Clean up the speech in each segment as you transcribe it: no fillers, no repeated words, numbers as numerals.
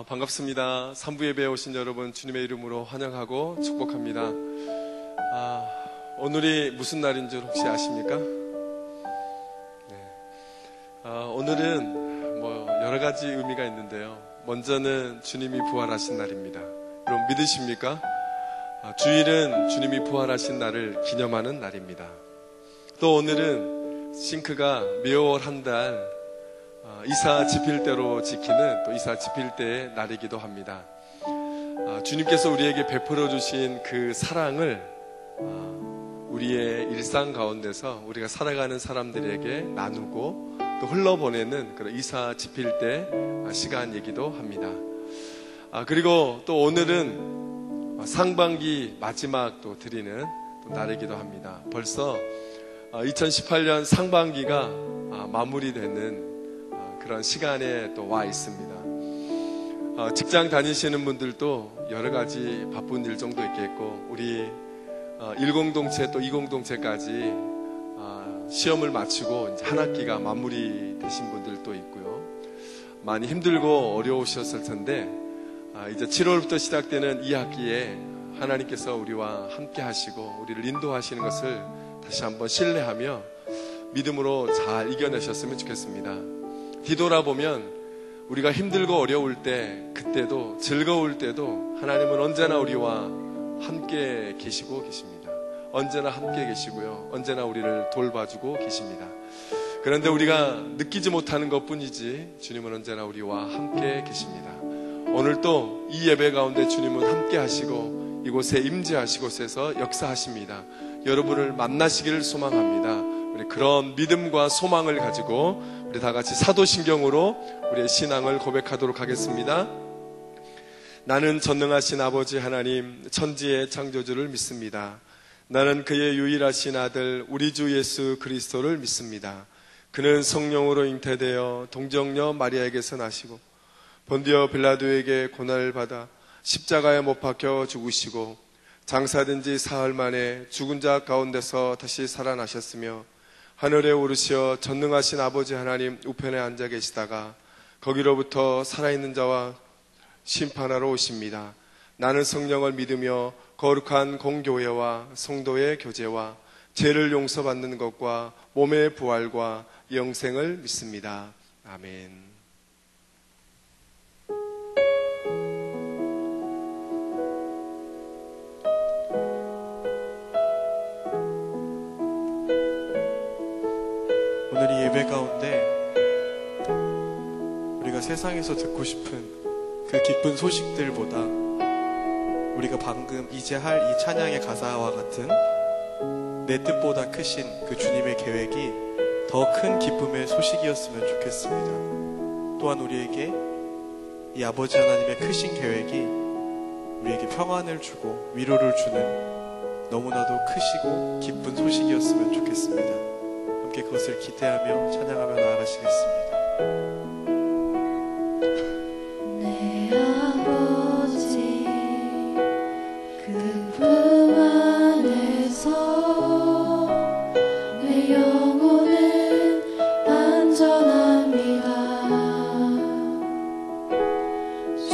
반갑습니다. 3부 예배에 오신 여러분 주님의 이름으로 환영하고 축복합니다. 오늘이 무슨 날인 줄 혹시 아십니까? 네. 오늘은 여러 가지 의미가 있는데요. 먼저는 주님이 부활하신 날입니다. 여러분 믿으십니까? 주일은 주님이 부활하신 날을 기념하는 날입니다. 또 오늘은 싱크가 매월 한 달 이사 집필대로 지키는 또 이사 집필대의 날이기도 합니다. 주님께서 우리에게 베풀어 주신 그 사랑을 우리의 일상 가운데서 우리가 살아가는 사람들에게 나누고 또 흘러보내는 그런 이사 집필대 시간이기도 합니다. 그리고 또 오늘은 상반기 마지막 또 드리는 또 날이기도 합니다. 벌써 2018년 상반기가 마무리되는 그런 시간에 또 와 있습니다. 직장 다니시는 분들도 여러 가지 바쁜 일정도 있겠고, 우리 10동체 또 20동체까지 시험을 마치고 이제 한 학기가 마무리되신 분들도 있고요. 많이 힘들고 어려우셨을 텐데 이제 7월부터 시작되는 이 학기에 하나님께서 우리와 함께 하시고 우리를 인도하시는 것을 다시 한번 신뢰하며 믿음으로 잘 이겨내셨으면 좋겠습니다. 뒤돌아보면 우리가 힘들고 어려울 때, 그때도 즐거울 때도 하나님은 언제나 우리와 함께 계시고 계십니다. 언제나 함께 계시고요. 언제나 우리를 돌봐주고 계십니다. 그런데 우리가 느끼지 못하는 것뿐이지 주님은 언제나 우리와 함께 계십니다. 오늘 또 이 예배 가운데 주님은 함께 하시고 이곳에 임재하시고 곳에서 역사하십니다. 여러분을 만나시기를 소망합니다. 우리 그런 믿음과 소망을 가지고 우리 다 같이 사도신경으로 우리의 신앙을 고백하도록 하겠습니다. 나는 전능하신 아버지 하나님 천지의 창조주를 믿습니다. 나는 그의 유일하신 아들 우리 주 예수 그리스도를 믿습니다. 그는 성령으로 잉태되어 동정녀 마리아에게서 나시고 본디오 빌라도에게 고난을 받아 십자가에 못 박혀 죽으시고 장사된 지 사흘 만에 죽은 자 가운데서 다시 살아나셨으며 하늘에 오르시어 전능하신 아버지 하나님 우편에 앉아 계시다가 거기로부터 살아있는 자와 심판하러 오십니다. 나는 성령을 믿으며 거룩한 공교회와 성도의 교제와 죄를 용서받는 것과 몸의 부활과 영생을 믿습니다. 아멘. 오늘 이 예배 가운데 우리가 세상에서 듣고 싶은 그 기쁜 소식들보다 우리가 방금 이제 할 이 찬양의 가사와 같은 내 뜻보다 크신 그 주님의 계획이 더 큰 기쁨의 소식이었으면 좋겠습니다. 또한 우리에게 이 아버지 하나님의 크신 계획이 우리에게 평안을 주고 위로를 주는 너무나도 크시고 기쁜 소식이었으면 좋겠습니다. 함께 그것을 기대하며 찬양하며 나아가시겠습니다. 내 아버지 그 품 안에서 내 영혼은 안전합니다. 주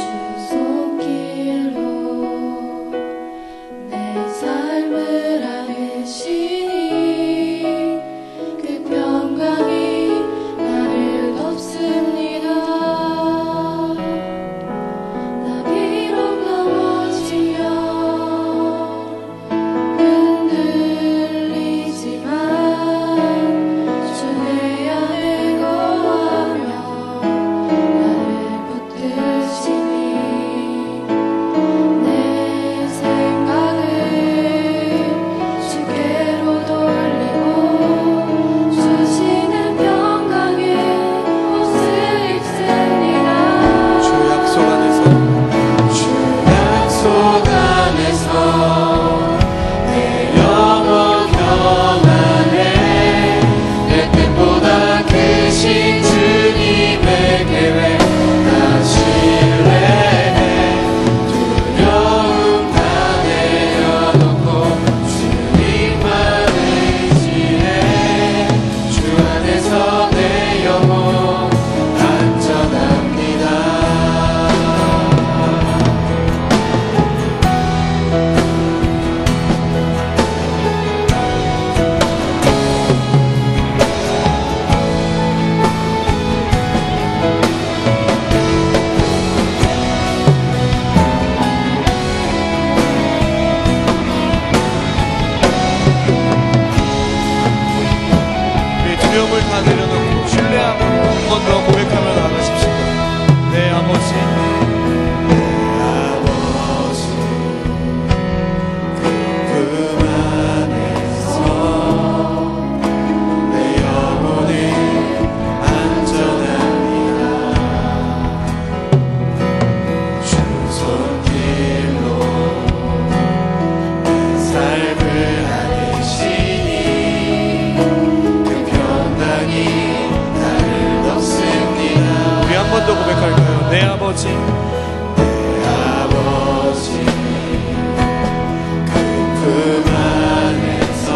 손길로 내 삶을 안으시니 그 평강이 나를 덮습니다. 나 비록 넘어지며 흔들리지만 주 내 안에 거하며 나를 붙드시니 내 생각을 주께로 돌리고 주시는 평강에 옷을 입습니다. 주 약속 안에서 주 약속 안에서 내 영혼 평안해. 내 뜻보다 크신 주님의 계획 다 신뢰해. 두려움 다 내려놓고 주님만 의지해. 주 안에서 내 영혼 안전합니다. 우리의 두려움을 다 내려놓고 신뢰하며 한 번 더 고백하며 나아가십시다. 내 아버지 품 안에서 내 영혼은 안전합니다. 주 손길로 내 삶을 안으시니 그 평강이 나를 덮습니다. 우리 한 번 더 고백할까요? 내 아버지 그 품 안에서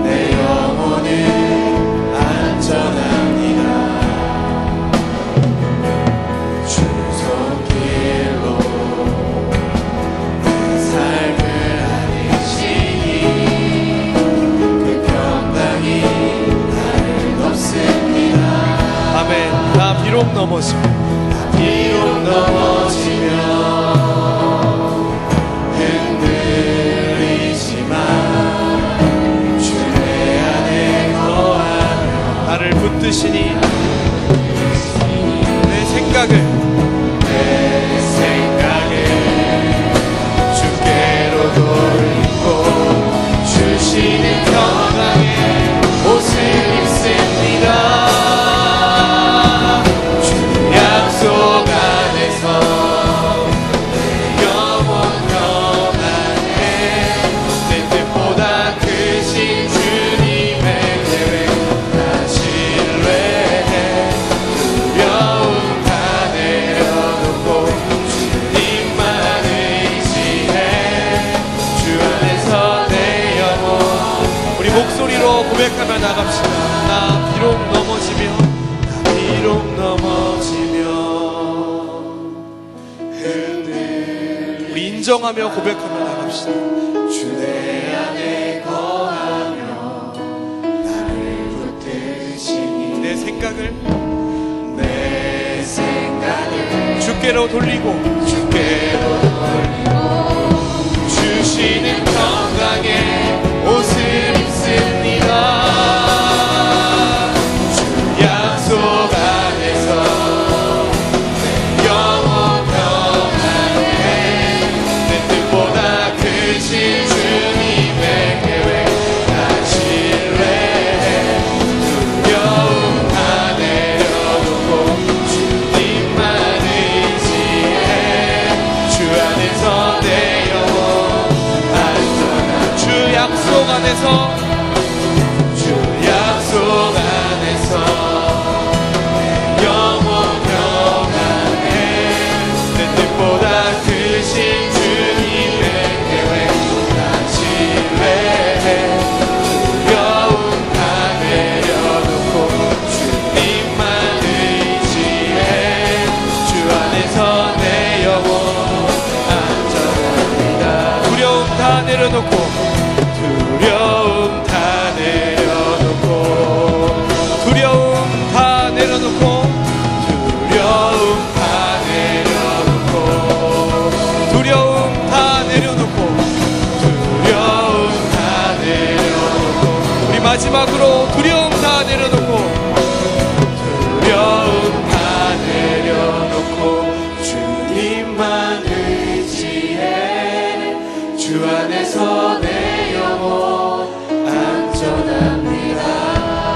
내 영혼은 안전합니다. 주 손길로 내 삶을 안으시니 그 평강이 나를 덮습니다. 아멘. 나 비록 넘어지면 흔들리지만 붙드시니 내 생각을 주께로 돌리고 주시는 평강의 옷을 입습니다. 주 약속 안에서 영원 평안해. 내 뜻보다 크신 주님의 계획 나 신뢰해. 두려움 다 내려놓고 주님만 의지해. 주 안에서 내 영혼. 우리 목소리로 고백하며 나갑시다. 나 비록 넘어지며 우리 인정하며 고백하며 나갑시다. 주 내 안에 거하며 나를 붙드시니 내 생각을 주께로 돌리고 주시는 평강의 옷을 입습니다. 주 약속 안에서 내 영혼 평안해. 내 뜻보다 크신 주님의 계획 나 신뢰해. 두려움 다 내려놓고 주님만 의지해. 주 안에서 내 영혼 안전한. 주 약속 안에서 주 약속 안에서 내 영혼 평안해. 내 뜻보다 크신 주님의 계획 나 신뢰해. 두려움 다 내려놓고 주님만 의지해. 주 안에서 내 영혼 안전합니다. 두려움 다 내려놓고 두려움 다 내려놓고 두려움 다 내려놓고 두려움 다 내려놓고 두려움 다 내려놓고 두려움 다 내려놓고 우리 마지막으로 두려움 다 내려놓고 두려움 다 내려놓고 주님만 의지해. 주 안에서 내 영혼 안전합니다.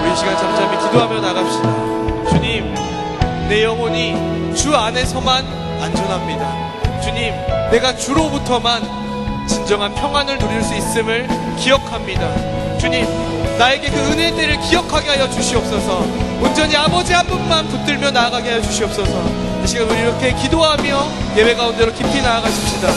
우리 이 시간 잠잠히 기도하며 나갑시다. 주님, 내 영혼이 주 안에서만 안전합니다. 주님, 내가 주로부터만 진정한 평안을 누릴 수 있음을 기억합니다. 주님, 나에게 그 은혜의 때를 기억하게 하여 주시옵소서. 온전히 아버지 한 분만 붙들며 나아가게 하여 주시옵소서. 이 시간 우리 이렇게 기도하며 예배 가운데로 깊이 나아가십시다.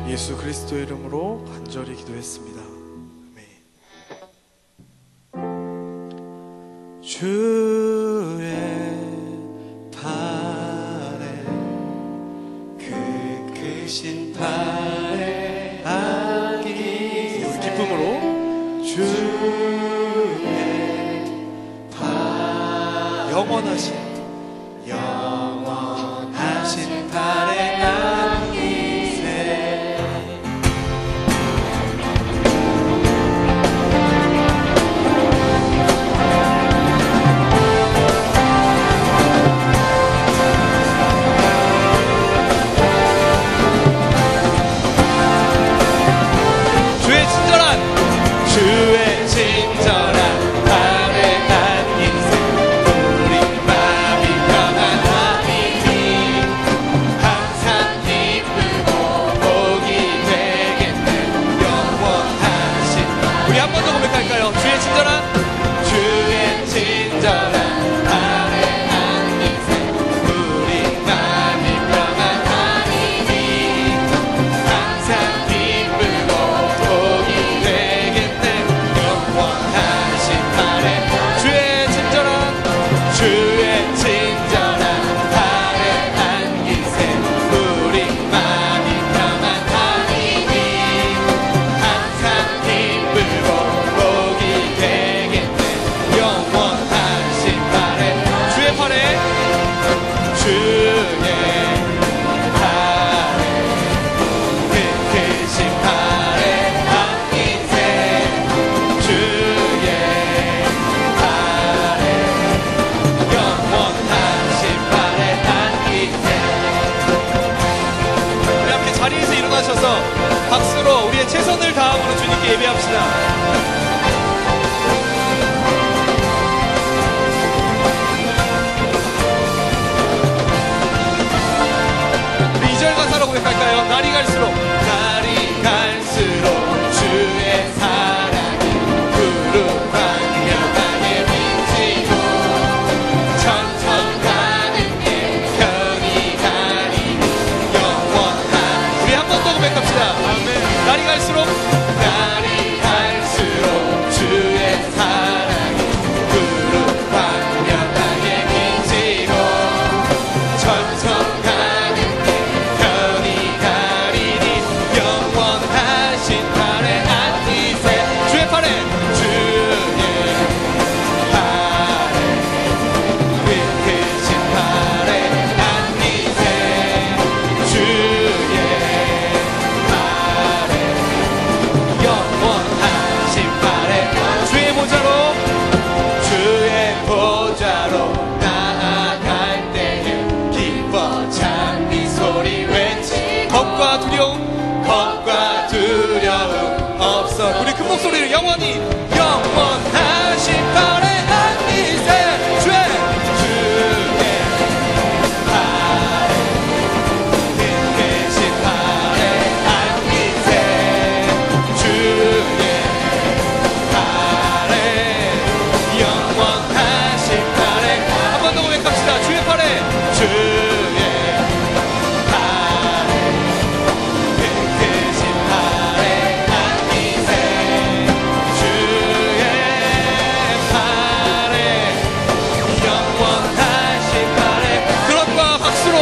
예수 그리스도의 이름으로 간절히 기도했습니다. 아멘. 주의 팔에 그 크신 팔에 안기세. 우리 기쁨으로 주의 팔 영원하신 영원하신 팔에 안기세. 주의 친절한 주의 친절한 팔에 안기세. 우리 일어나셔서 박수로 우리의 최선을 다함으로 주님께 예배합시다. 우리 2절 가사로 고백할까요? 날이 갈수록 주의 사랑이 푸른 광야에 비치고 천천가는 게 편히 가리니 영원한 우리 한 번 더 고백합시다. 날이 갈수록 주의 사랑이 푸른 광야에 비치고 천천가는 게 편히 가리니 영원하신 팔에 안기세 주의 팔에 크신 팔에 안기세 주의 팔에 영원하신 팔에 주의 보좌로 나아갈 때에 기뻐 찬미 소리 외치 겁과 두려움 없어 우리 큰 목소리로 영원히 영원하신 팔에 안기세 주의 팔에 크신 팔에 안기세 주의 팔에 영원하신 팔에 한 번 더 고백합시다. 주의 팔에 크신 팔에 안기세 주의 팔에 영원하신 팔에 드럼과 박수로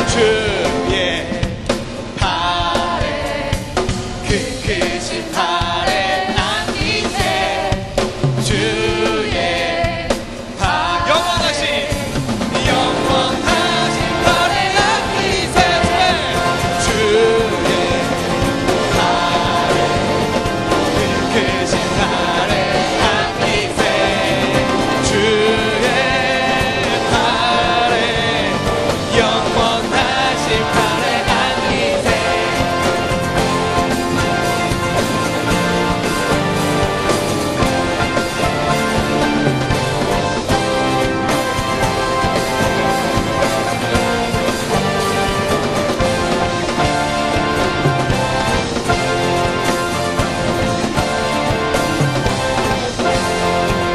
주의 팔에 크신 팔에 안기세 주의 팔 영원하신 팔에 안기세 주의 팔에 크신 팔에 안기세 주의 팔에 영원하신 팔에 안기세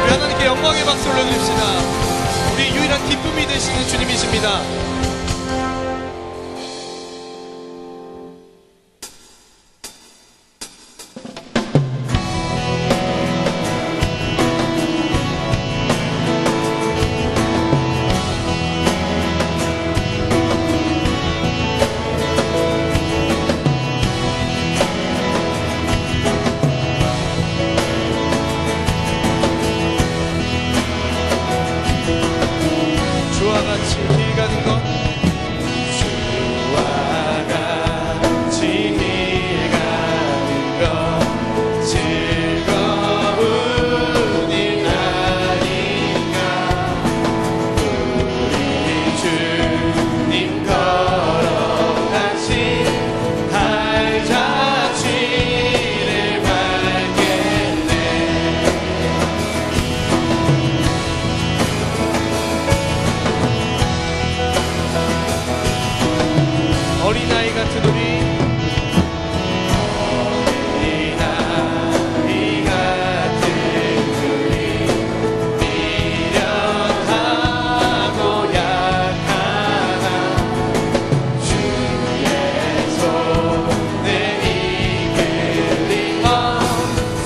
우리 하나님께 영광의 박수 올려주십시다. 우리 유일한 기쁨이 되시는 주님이십니다. 주와 같이 길 가는 것 주와 같이 길 가는 것 즐거운 일 아닌가 우리 주님 걸어가신 발자취를 밟겠네 어린아이 같은 우리 어린아이 같은 우리 미련하고 약하나 주의 손에 이끌리어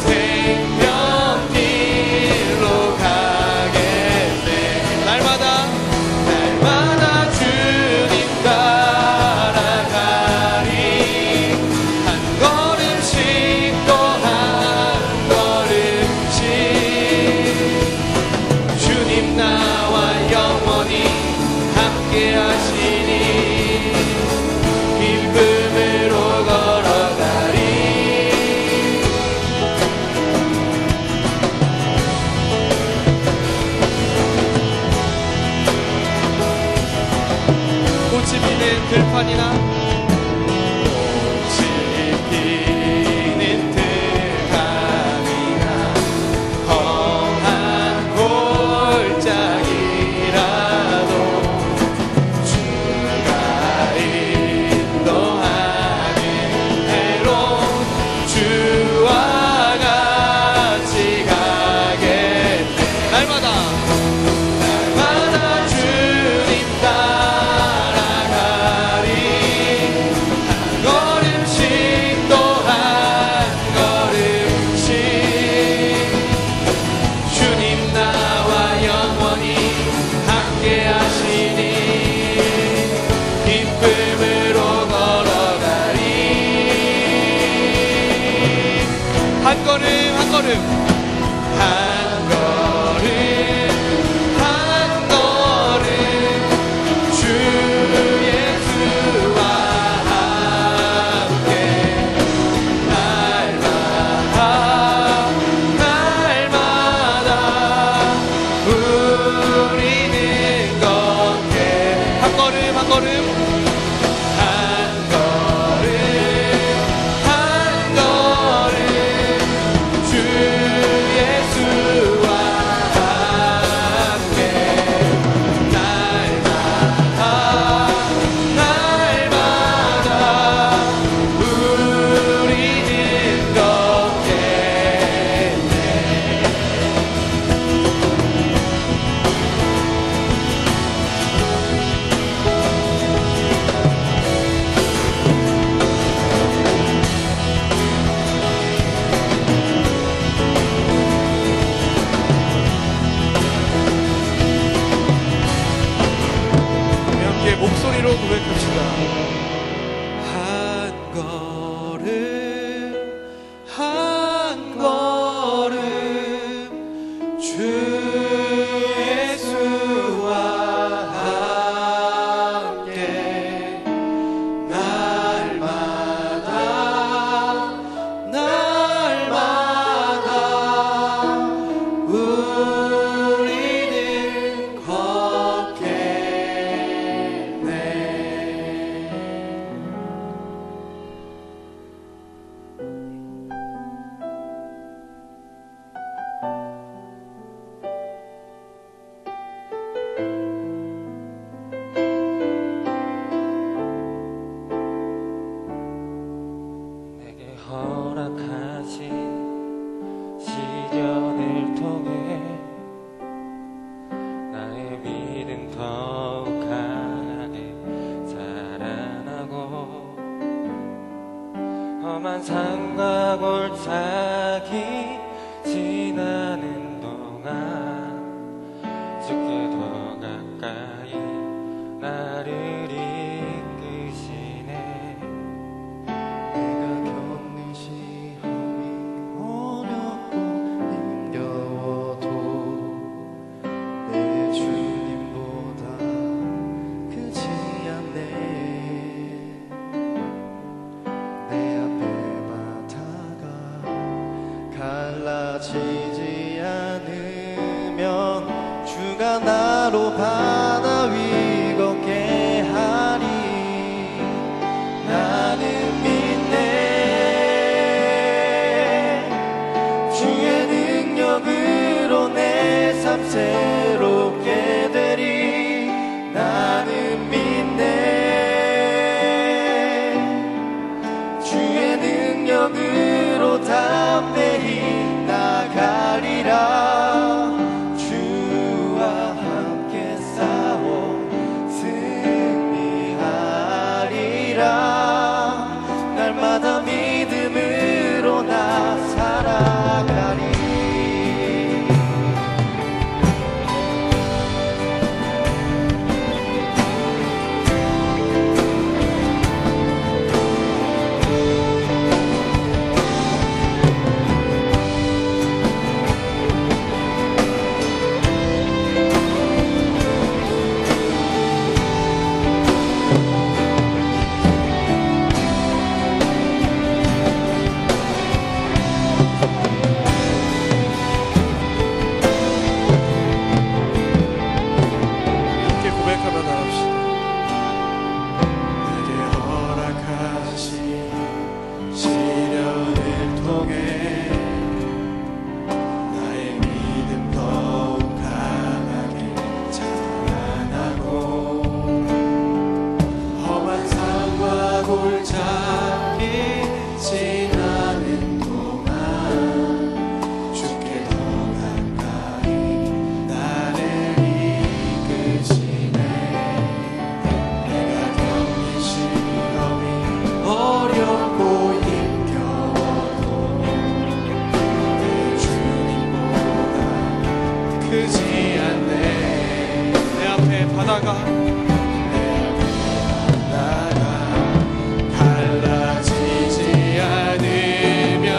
생명길로 가겠네 날마다 주님 따라가리 한 걸음 주 예수와 함께 날마다 우리는 걷겠네. 내게 허락하신 시련을 통해 나의 믿음 더욱 강하게 자라나고 험한 산과 골짜기 지나는 동안 주께 더 가까이 나를 이끄시네. 내가 겪는 시험이 어렵고 힘겨워도 내 주님보다 크지 않네. 내 앞에 바다가 갈라지지 않으면 주가 나로 바다 위 걷게 하리. 나는 믿네. 주의 능력으로 내 삶 새롭게 되리. 나는 믿네. 주의 능력으로 담대히 나가리라. 주와 함께 싸워 승리하리라. 날마다 믿음으로 나 살아가리. 함께 고백하며 나갑시다. 내게 허락하신 시련을 통해 나의 믿음 더욱 강하게 자라나고 험한 산과 골짜기 지나는 동안 주께 더 가까이 나를 이끄시네. 내가 겪는 시험이 어렵고 힘겨워도 내 주님보다 크지 않네. 내 앞에 바다가 갈라지지 않으면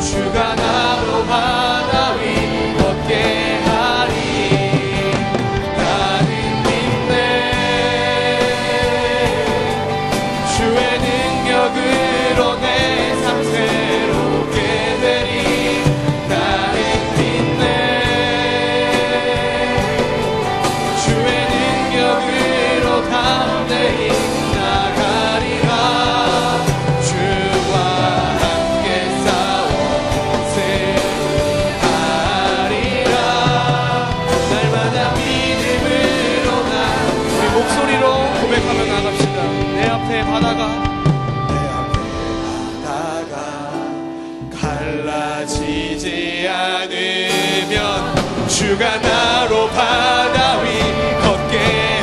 주가 나로 바다 위 걷게 하리. 나는 믿네. 주의 능력으로 내 삶 새롭게 되리. 나는 믿네. 주의 능력으로 담대히 나가리라. 주와 함께 싸워 승리하리라. 날마다 믿음으로 나 우리 목소리로 고백하며 나갑시다. 내 앞에 바다가 내 앞에 바다가 갈라지지 않으면 주가 나로 바다 위 걷게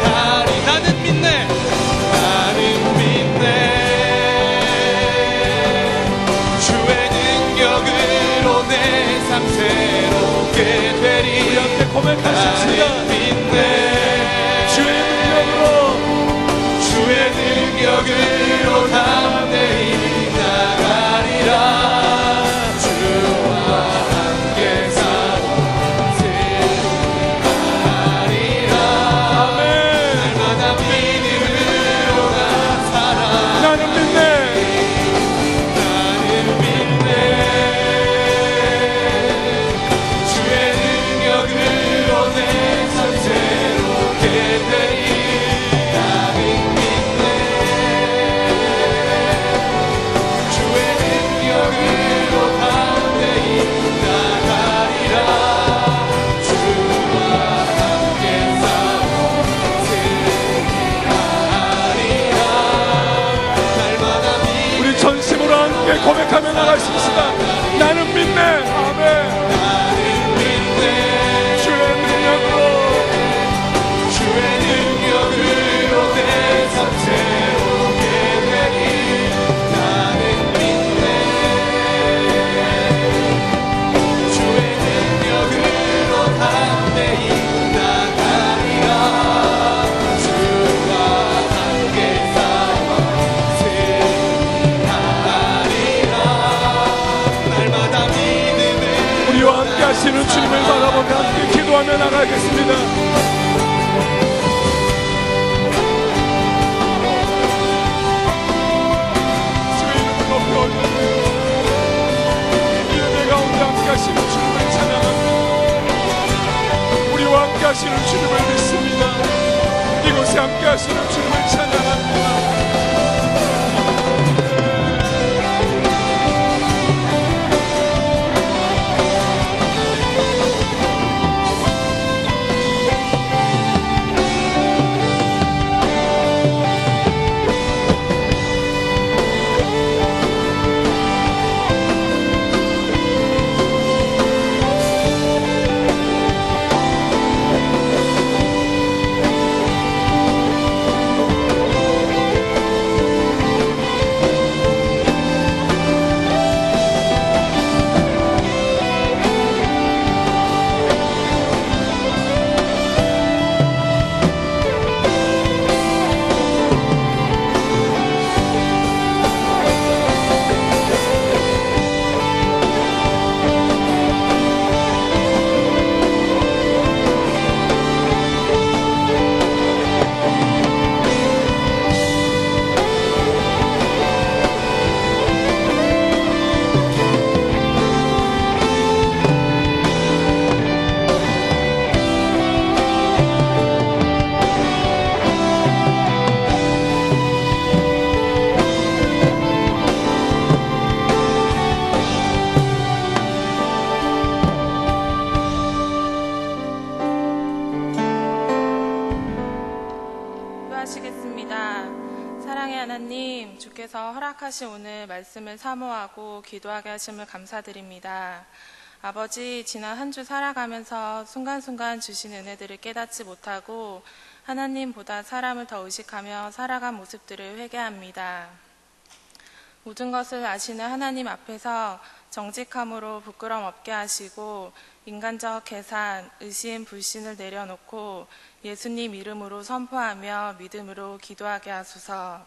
하리. 나는 믿네. 나는 믿네. 주의 능력으로 내 삶 새롭게 되리. 우리 앞에 고백하십시다. 나는 믿네. 주의 능력으로 담대히 함께 고백하며 나갈 수 있습니다. 나는 믿네. 아멘. 주의 능력으로 내 삶 새롭게 되리. 나는 믿네. 주의 능력으로 담대히 나가리라. 주와 함께 싸워 승리하리라. 날마다 믿음을 우리와 함께 하시는 주님을 바라보며 함께 기도하며 나가겠습니다. 하시는 주님을 찬양합니다. 우리와 함께 하시는 주님을 믿습니다. 이곳에 함께 하시는 주님을 찬양합니다. 사랑의 하나님, 주께서 허락하신 오늘 말씀을 사모하고 기도하게 하심을 감사드립니다. 아버지, 지난 한 주 살아가면서 순간순간 주신 은혜들을 깨닫지 못하고 하나님보다 사람을 더 의식하며 살아간 모습들을 회개합니다. 모든 것을 아시는 하나님 앞에서 정직함으로 부끄럼 없게 하시고 인간적 계산, 의심, 불신을 내려놓고 예수님 이름으로 선포하며 믿음으로 기도하게 하소서.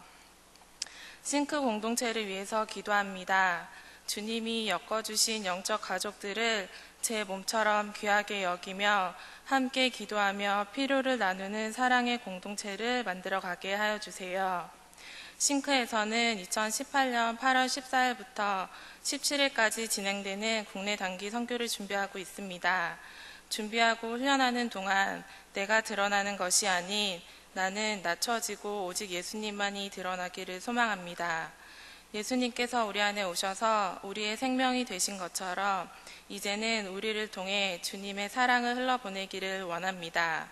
싱크 공동체를 위해서 기도합니다. 주님이 엮어주신 영적 가족들을 제 몸처럼 귀하게 여기며 함께 기도하며 필요를 나누는 사랑의 공동체를 만들어가게 하여 주세요. 싱크에서는 2018년 8월 14일부터 17일까지 진행되는 국내 단기 선교를 준비하고 있습니다. 준비하고 훈련하는 동안 내가 드러나는 것이 아닌 나는 낮춰지고 오직 예수님만이 드러나기를 소망합니다. 예수님께서 우리 안에 오셔서 우리의 생명이 되신 것처럼 이제는 우리를 통해 주님의 사랑을 흘러보내기를 원합니다.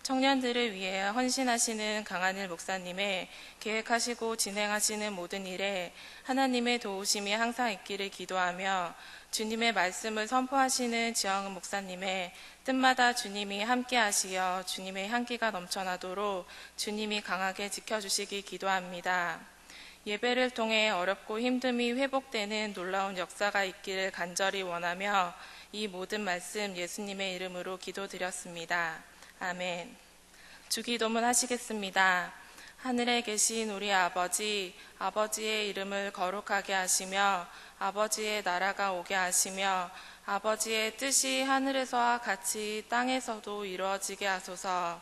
청년들을 위해 헌신하시는 강한일 목사님의 계획하시고 진행하시는 모든 일에 하나님의 도우심이 항상 있기를 기도하며 주님의 말씀을 선포하시는 지영은 목사님의 뜸마다 주님이 함께 하시어 주님의 향기가 넘쳐나도록 주님이 강하게 지켜주시기 기도합니다. 예배를 통해 어렵고 힘듦이 회복되는 놀라운 역사가 있기를 간절히 원하며 이 모든 말씀 예수님의 이름으로 기도드렸습니다. 아멘. 주기도문 하시겠습니다. 하늘에 계신 우리 아버지, 아버지의 이름을 거룩하게 하시며 아버지의 나라가 오게 하시며 아버지의 뜻이 하늘에서와 같이 땅에서도 이루어지게 하소서.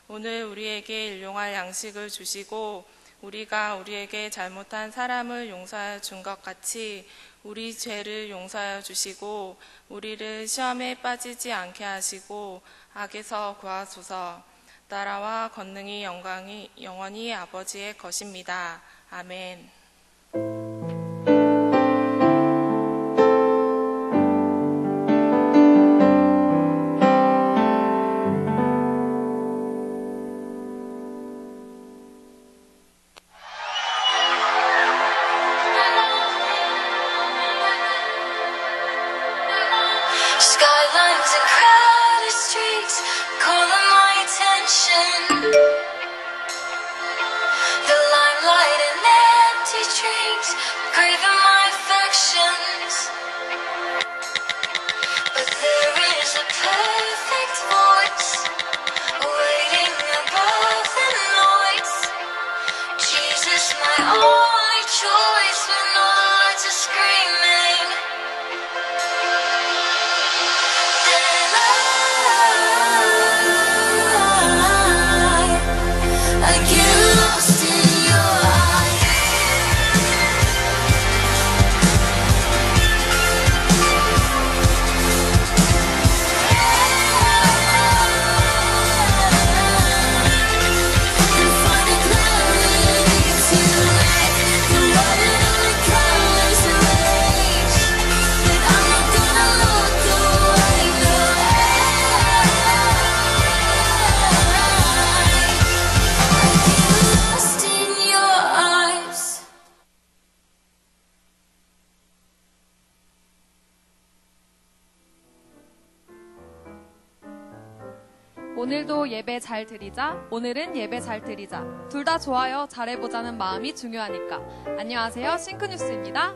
오늘 우리에게 일용할 양식을 주시고 우리가 우리에게 잘못한 사람을 용서하여 준 것 같이 우리 죄를 용서하여 주시고 우리를 시험에 빠지지 않게 하시고 악에서 구하소서. 나라와 권능이 영광이 영원히 아버지의 것입니다. 아멘. passion, the limelight and empty dreams, craving my affections. But there is a perfect voice waiting above the noise. Jesus, my only choice when all the lights are screaming. Then I get lost in your eyes. And find a clarity to make the watercolors erase. But I'm not gonna look away, no. I get lost in your eyes. 오늘도 예배 잘 드리자. 오늘은 예배 잘 드리자. 둘 다 좋아요. 잘해보자는 마음이 중요하니까. 안녕하세요. 싱크뉴스입니다.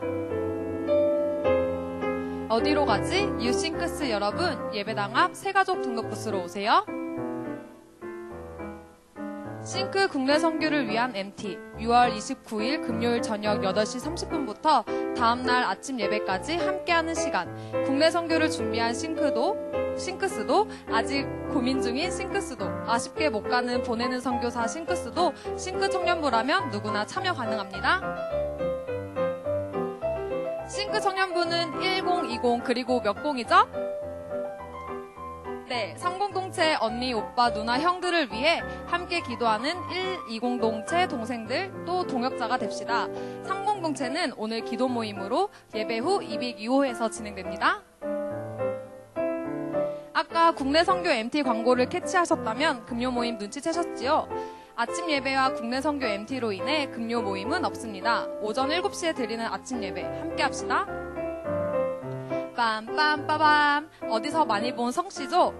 어디로 가지? 유싱크스 여러분, 예배당 앞 새가족 등극부스로 오세요. 싱크 국내 선교를 위한 MT 6월 29일 금요일 저녁 8시 30분부터 다음날 아침 예배까지 함께하는 시간. 국내 선교를 준비한 싱크스도 아직 고민 중인 싱크스도 아쉽게 못 가는 보내는 선교사 싱크스도 싱크 청년부라면 누구나 참여 가능합니다. 싱크 청년부는 1020 그리고 몇 공이죠? 네, 30동체 언니, 오빠, 누나, 형들을 위해 함께 기도하는 120동체 동생들 또 동역자가 됩시다. 30동체는 오늘 기도 모임으로 예배 후 202호에서 진행됩니다. 아까 국내 선교 MT 광고를 캐치하셨다면 금요 모임 눈치채셨지요? 아침 예배와 국내 선교 MT로 인해 금요 모임은 없습니다. 오전 7시에 드리는 아침 예배 함께 합시다. 빰빰빠밤. 어디서 많이 본 성씨죠?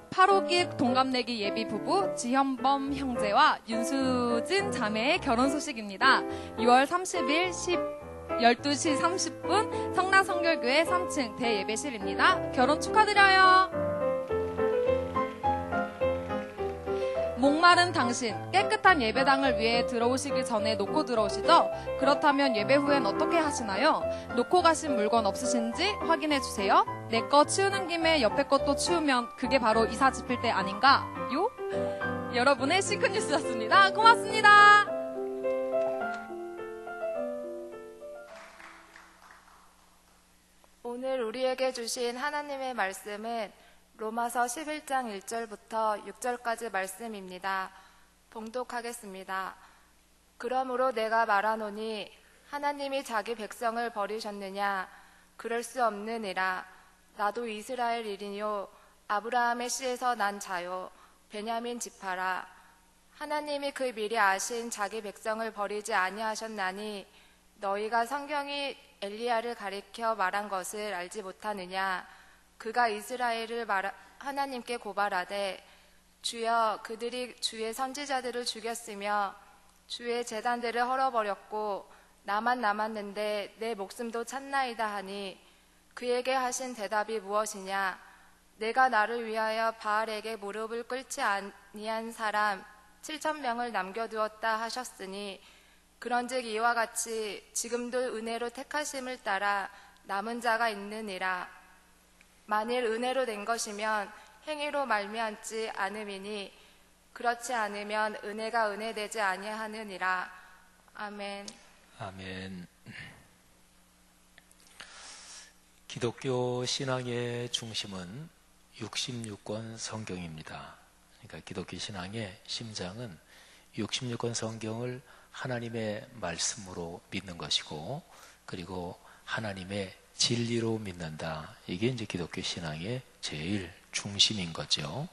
8호기 동갑내기 예비 부부 지현범 형제와 윤수진 자매의 결혼 소식입니다. 6월 30일 12시 30분 성남성결교회 3층 대예배실입니다. 결혼 축하드려요. 목마른 당신, 깨끗한 예배당을 위해 들어오시기 전에 놓고 들어오시죠? 그렇다면 예배 후엔 어떻게 하시나요? 놓고 가신 물건 없으신지 확인해 주세요. 내 거 치우는 김에 옆에 것도 치우면 그게 바로 이사 집힐 때 아닌가요? 여러분의 싱크뉴스였습니다. 고맙습니다. 오늘 우리에게 주신 하나님의 말씀은 로마서 11장 1절부터 6절까지 말씀입니다. 봉독하겠습니다. 그러므로 내가 말하노니 하나님이 자기 백성을 버리셨느냐? 그럴 수 없느니라. 나도 이스라엘 일이요 아브라함의 씨에서 난 자요 베냐민 지파라. 하나님이 그 미리 아신 자기 백성을 버리지 아니하셨나니 너희가 성경이 엘리야를 가리켜 말한 것을 알지 못하느냐? 그가 이스라엘을 하나님께 고발하되 주여 그들이 주의 선지자들을 죽였으며 주의 제단들을 헐어버렸고 나만 남았는데 내 목숨도 찾나이다 하니 그에게 하신 대답이 무엇이냐? 내가 나를 위하여 바알에게 무릎을 꿇지 아니한 사람 7,000명을 남겨두었다 하셨으니 그런즉 이와 같이 지금도 은혜로 택하심을 따라 남은 자가 있느니라. 만일 은혜로 된 것이면 행위로 말미암지 않음이니 그렇지 않으면 은혜가 은혜되지 아니하느니라. 아멘. 아멘. 기독교 신앙의 중심은 66권 성경입니다. 그러니까 기독교 신앙의 심장은 66권 성경을 하나님의 말씀으로 믿는 것이고 그리고 하나님의 진리로 믿는다. 이게 이제 기독교 신앙의 제일 중심인 거죠.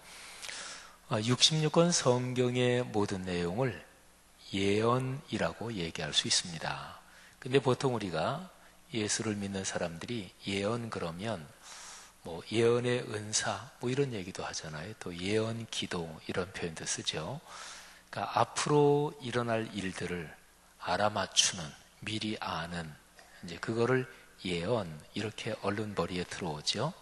66권 성경의 모든 내용을 예언이라고 얘기할 수 있습니다. 근데 보통 우리가 예수를 믿는 사람들이 예언 그러면 뭐 예언의 은사 뭐 이런 얘기도 하잖아요. 또 예언 기도 이런 표현도 쓰죠. 그러니까 앞으로 일어날 일들을 알아맞추는, 미리 아는, 이제 그거를 예언 이렇게 언론벌이에 들어오죠.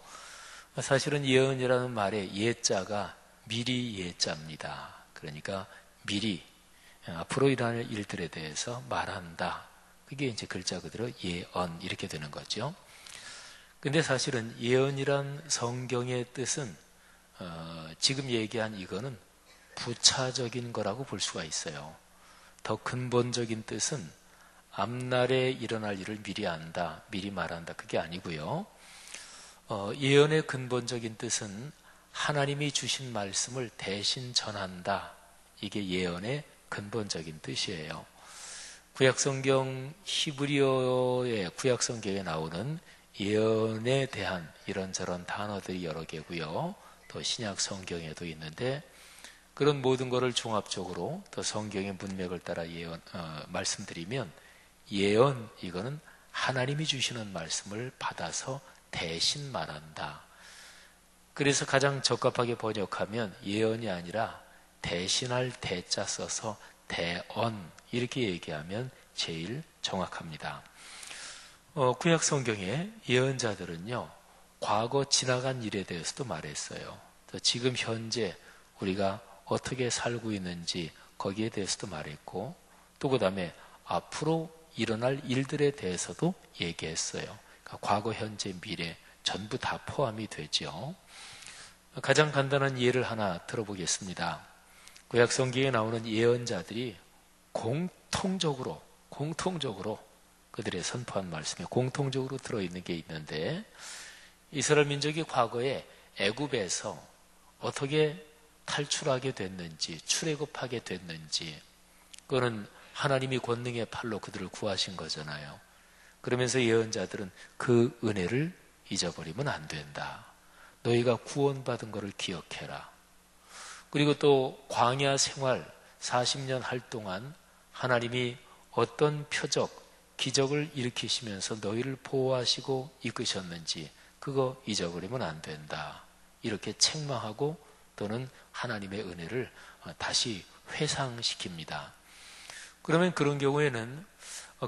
사실은 예언이라는 말의 예자가 미리 예자입니다. 그러니까 미리 앞으로 일어날 일들에 대해서 말한다. 그게 이제 글자 그대로 예언 이렇게 되는 거죠. 근데 사실은 예언이란 성경의 뜻은 지금 얘기한 이거는 부차적인 거라고 볼 수가 있어요. 더 근본적인 뜻은 앞날에 일어날 일을 미리 안다, 미리 말한다. 그게 아니고요. 예언의 근본적인 뜻은 하나님이 주신 말씀을 대신 전한다. 이게 예언의 근본적인 뜻이에요. 구약성경 히브리어의 구약성경에 나오는 예언에 대한 이런저런 단어들이 여러 개고요. 또 신약 성경에도 있는데 그런 모든 것을 종합적으로 또 성경의 문맥을 따라 말씀드리면 예언 이거는 하나님이 주시는 말씀을 받아서 대신 말한다. 그래서 가장 적합하게 번역하면 예언이 아니라 대신할 대자 써서 대언 이렇게 얘기하면 제일 정확합니다. 구약 성경의 예언자들은요, 과거 지나간 일에 대해서도 말했어요. 지금 현재 우리가 어떻게 살고 있는지 거기에 대해서도 말했고, 또 그 다음에 앞으로 일어날 일들에 대해서도 얘기했어요. 그러니까 과거, 현재, 미래 전부 다 포함이 되죠. 가장 간단한 예를 하나 들어보겠습니다. 구약 성경에 나오는 예언자들이 공통적으로 그들의 선포한 말씀에 공통적으로 들어있는 게 있는데, 이스라엘 민족이 과거에 애굽에서 어떻게 탈출하게 됐는지, 출애굽하게 됐는지, 그거는 하나님이 권능의 팔로 그들을 구하신 거잖아요. 그러면서 예언자들은 그 은혜를 잊어버리면 안 된다. 너희가 구원받은 것을 기억해라. 그리고 또 광야 생활 40년 할 동안 하나님이 어떤 표적, 기적을 일으키시면서 너희를 보호하시고 이끄셨는지 그거 잊어버리면 안 된다. 이렇게 책망하고 또는 하나님의 은혜를 다시 회상시킵니다. 그러면 그런 경우에는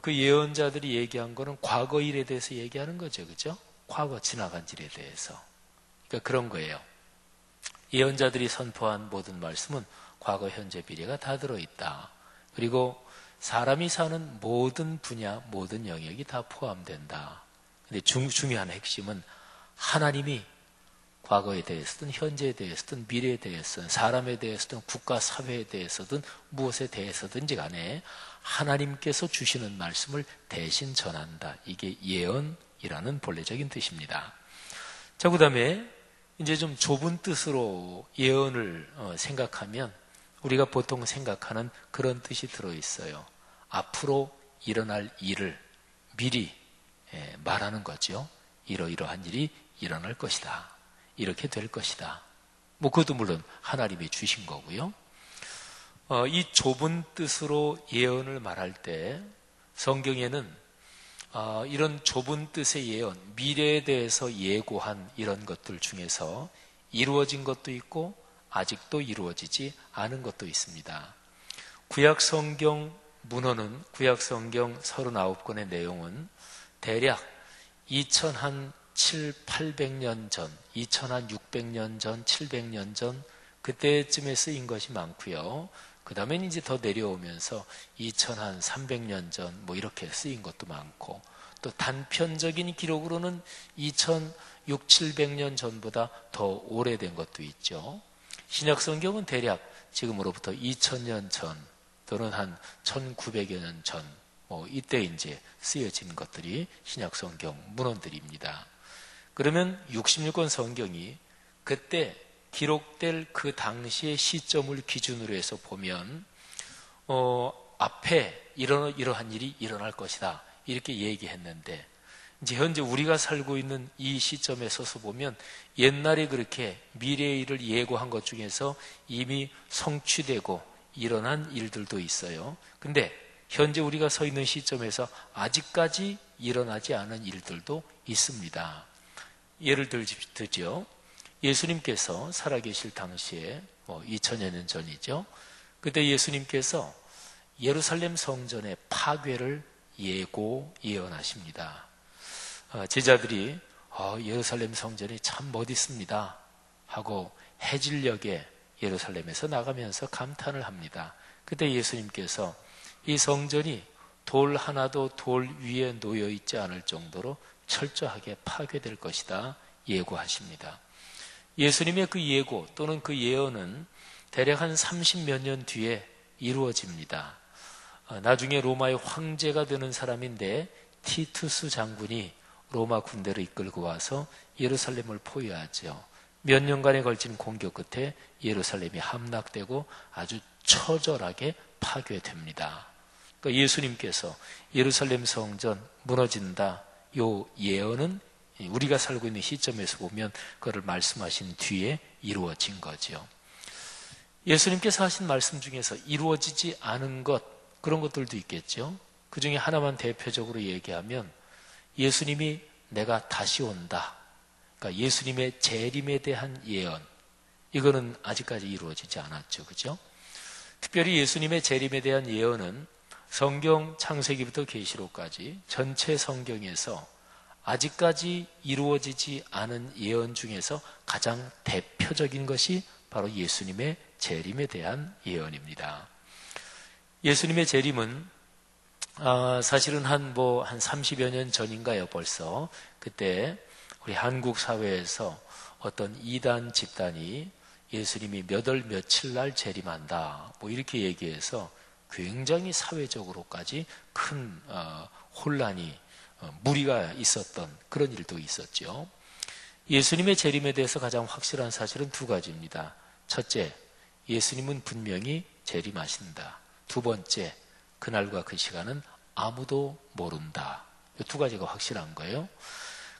그 예언자들이 얘기한 거는 과거 일에 대해서 얘기하는 거죠. 그죠? 과거 지나간 일에 대해서. 그러니까 그런 거예요. 예언자들이 선포한 모든 말씀은 과거, 현재, 미래가 다 들어있다. 그리고 사람이 사는 모든 분야, 모든 영역이 다 포함된다. 근데 중요한 핵심은 하나님이 과거에 대해서든 현재에 대해서든 미래에 대해서든 사람에 대해서든 국가 사회에 대해서든 무엇에 대해서든지 간에 하나님께서 주시는 말씀을 대신 전한다. 이게 예언이라는 본래적인 뜻입니다. 자, 그 다음에 이제 좀 좁은 뜻으로 예언을 생각하면 우리가 보통 생각하는 그런 뜻이 들어있어요. 앞으로 일어날 일을 미리 말하는 거죠. 이러이러한 일이 일어날 것이다. 이렇게 될 것이다. 뭐 그것도 물론 하나님이 주신 거고요. 이 좁은 뜻으로 예언을 말할 때 성경에는 이런 좁은 뜻의 예언, 미래에 대해서 예고한 이런 것들 중에서 이루어진 것도 있고 아직도 이루어지지 않은 것도 있습니다. 구약 성경 문헌은 구약 성경 39권의 내용은 대략 2700년 전, 2600년 전, 700년 전 그때쯤에 쓰인 것이 많고요. 그 다음에 이제 더 내려오면서 2300년 전 뭐 이렇게 쓰인 것도 많고, 또 단편적인 기록으로는 2600~700년 전보다 더 오래된 것도 있죠. 신약 성경은 대략 지금으로부터 2000년 전 또는 한 1900여 년 전 뭐 이때 이제 쓰여진 것들이 신약 성경 문헌들입니다. 그러면 66권 성경이 그때 기록될 그 당시의 시점을 기준으로 해서 보면 앞에 이러한 일이 일어날 것이다 이렇게 얘기했는데, 이제 현재 우리가 살고 있는 이 시점에 서서 보면 옛날에 그렇게 미래의 일을 예고한 것 중에서 이미 성취되고 일어난 일들도 있어요. 근데 현재 우리가 서 있는 시점에서 아직까지 일어나지 않은 일들도 있습니다. 예를 들죠. 예수님께서 살아계실 당시에 2000여 년 전이죠. 그때 예수님께서 예루살렘 성전의 파괴를 예언하십니다. 제자들이 예루살렘 성전이 참 멋있습니다 하고 해질녘에 예루살렘에서 나가면서 감탄을 합니다. 그때 예수님께서 이 성전이 돌 하나도 돌 위에 놓여 있지 않을 정도로 철저하게 파괴될 것이다 예고하십니다. 예수님의 그 예고 또는 그 예언은 대략 한 30몇 년 뒤에 이루어집니다. 나중에 로마의 황제가 되는 사람인데 티투스 장군이 로마 군대를 이끌고 와서 예루살렘을 포위하죠. 몇 년간에 걸친 공격 끝에 예루살렘이 함락되고 아주 처절하게 파괴됩니다. 그러니까 예수님께서 예루살렘 성전 무너진다, 요 예언은 우리가 살고 있는 시점에서 보면 그걸 말씀하신 뒤에 이루어진 거죠. 예수님께서 하신 말씀 중에서 이루어지지 않은 것, 그런 것들도 있겠죠. 그 중에 하나만 대표적으로 얘기하면 예수님이 내가 다시 온다. 그러니까 예수님의 재림에 대한 예언. 이거는 아직까지 이루어지지 않았죠. 그죠? 특별히 예수님의 재림에 대한 예언은 성경 창세기부터 계시록까지 전체 성경에서 아직까지 이루어지지 않은 예언 중에서 가장 대표적인 것이 바로 예수님의 재림에 대한 예언입니다. 예수님의 재림은 사실은 한 30여 년 전인가요, 벌써. 그때 우리 한국 사회에서 어떤 이단 집단이 예수님이 몇 월 며칠 날 재림한다, 이렇게 얘기해서 굉장히 사회적으로까지 큰 혼란이, 무리가 있었던 그런 일도 있었죠. 예수님의 재림에 대해서 가장 확실한 사실은 두 가지입니다. 첫째, 예수님은 분명히 재림하신다. 두 번째, 그날과 그 시간은 아무도 모른다. 이 두 가지가 확실한 거예요.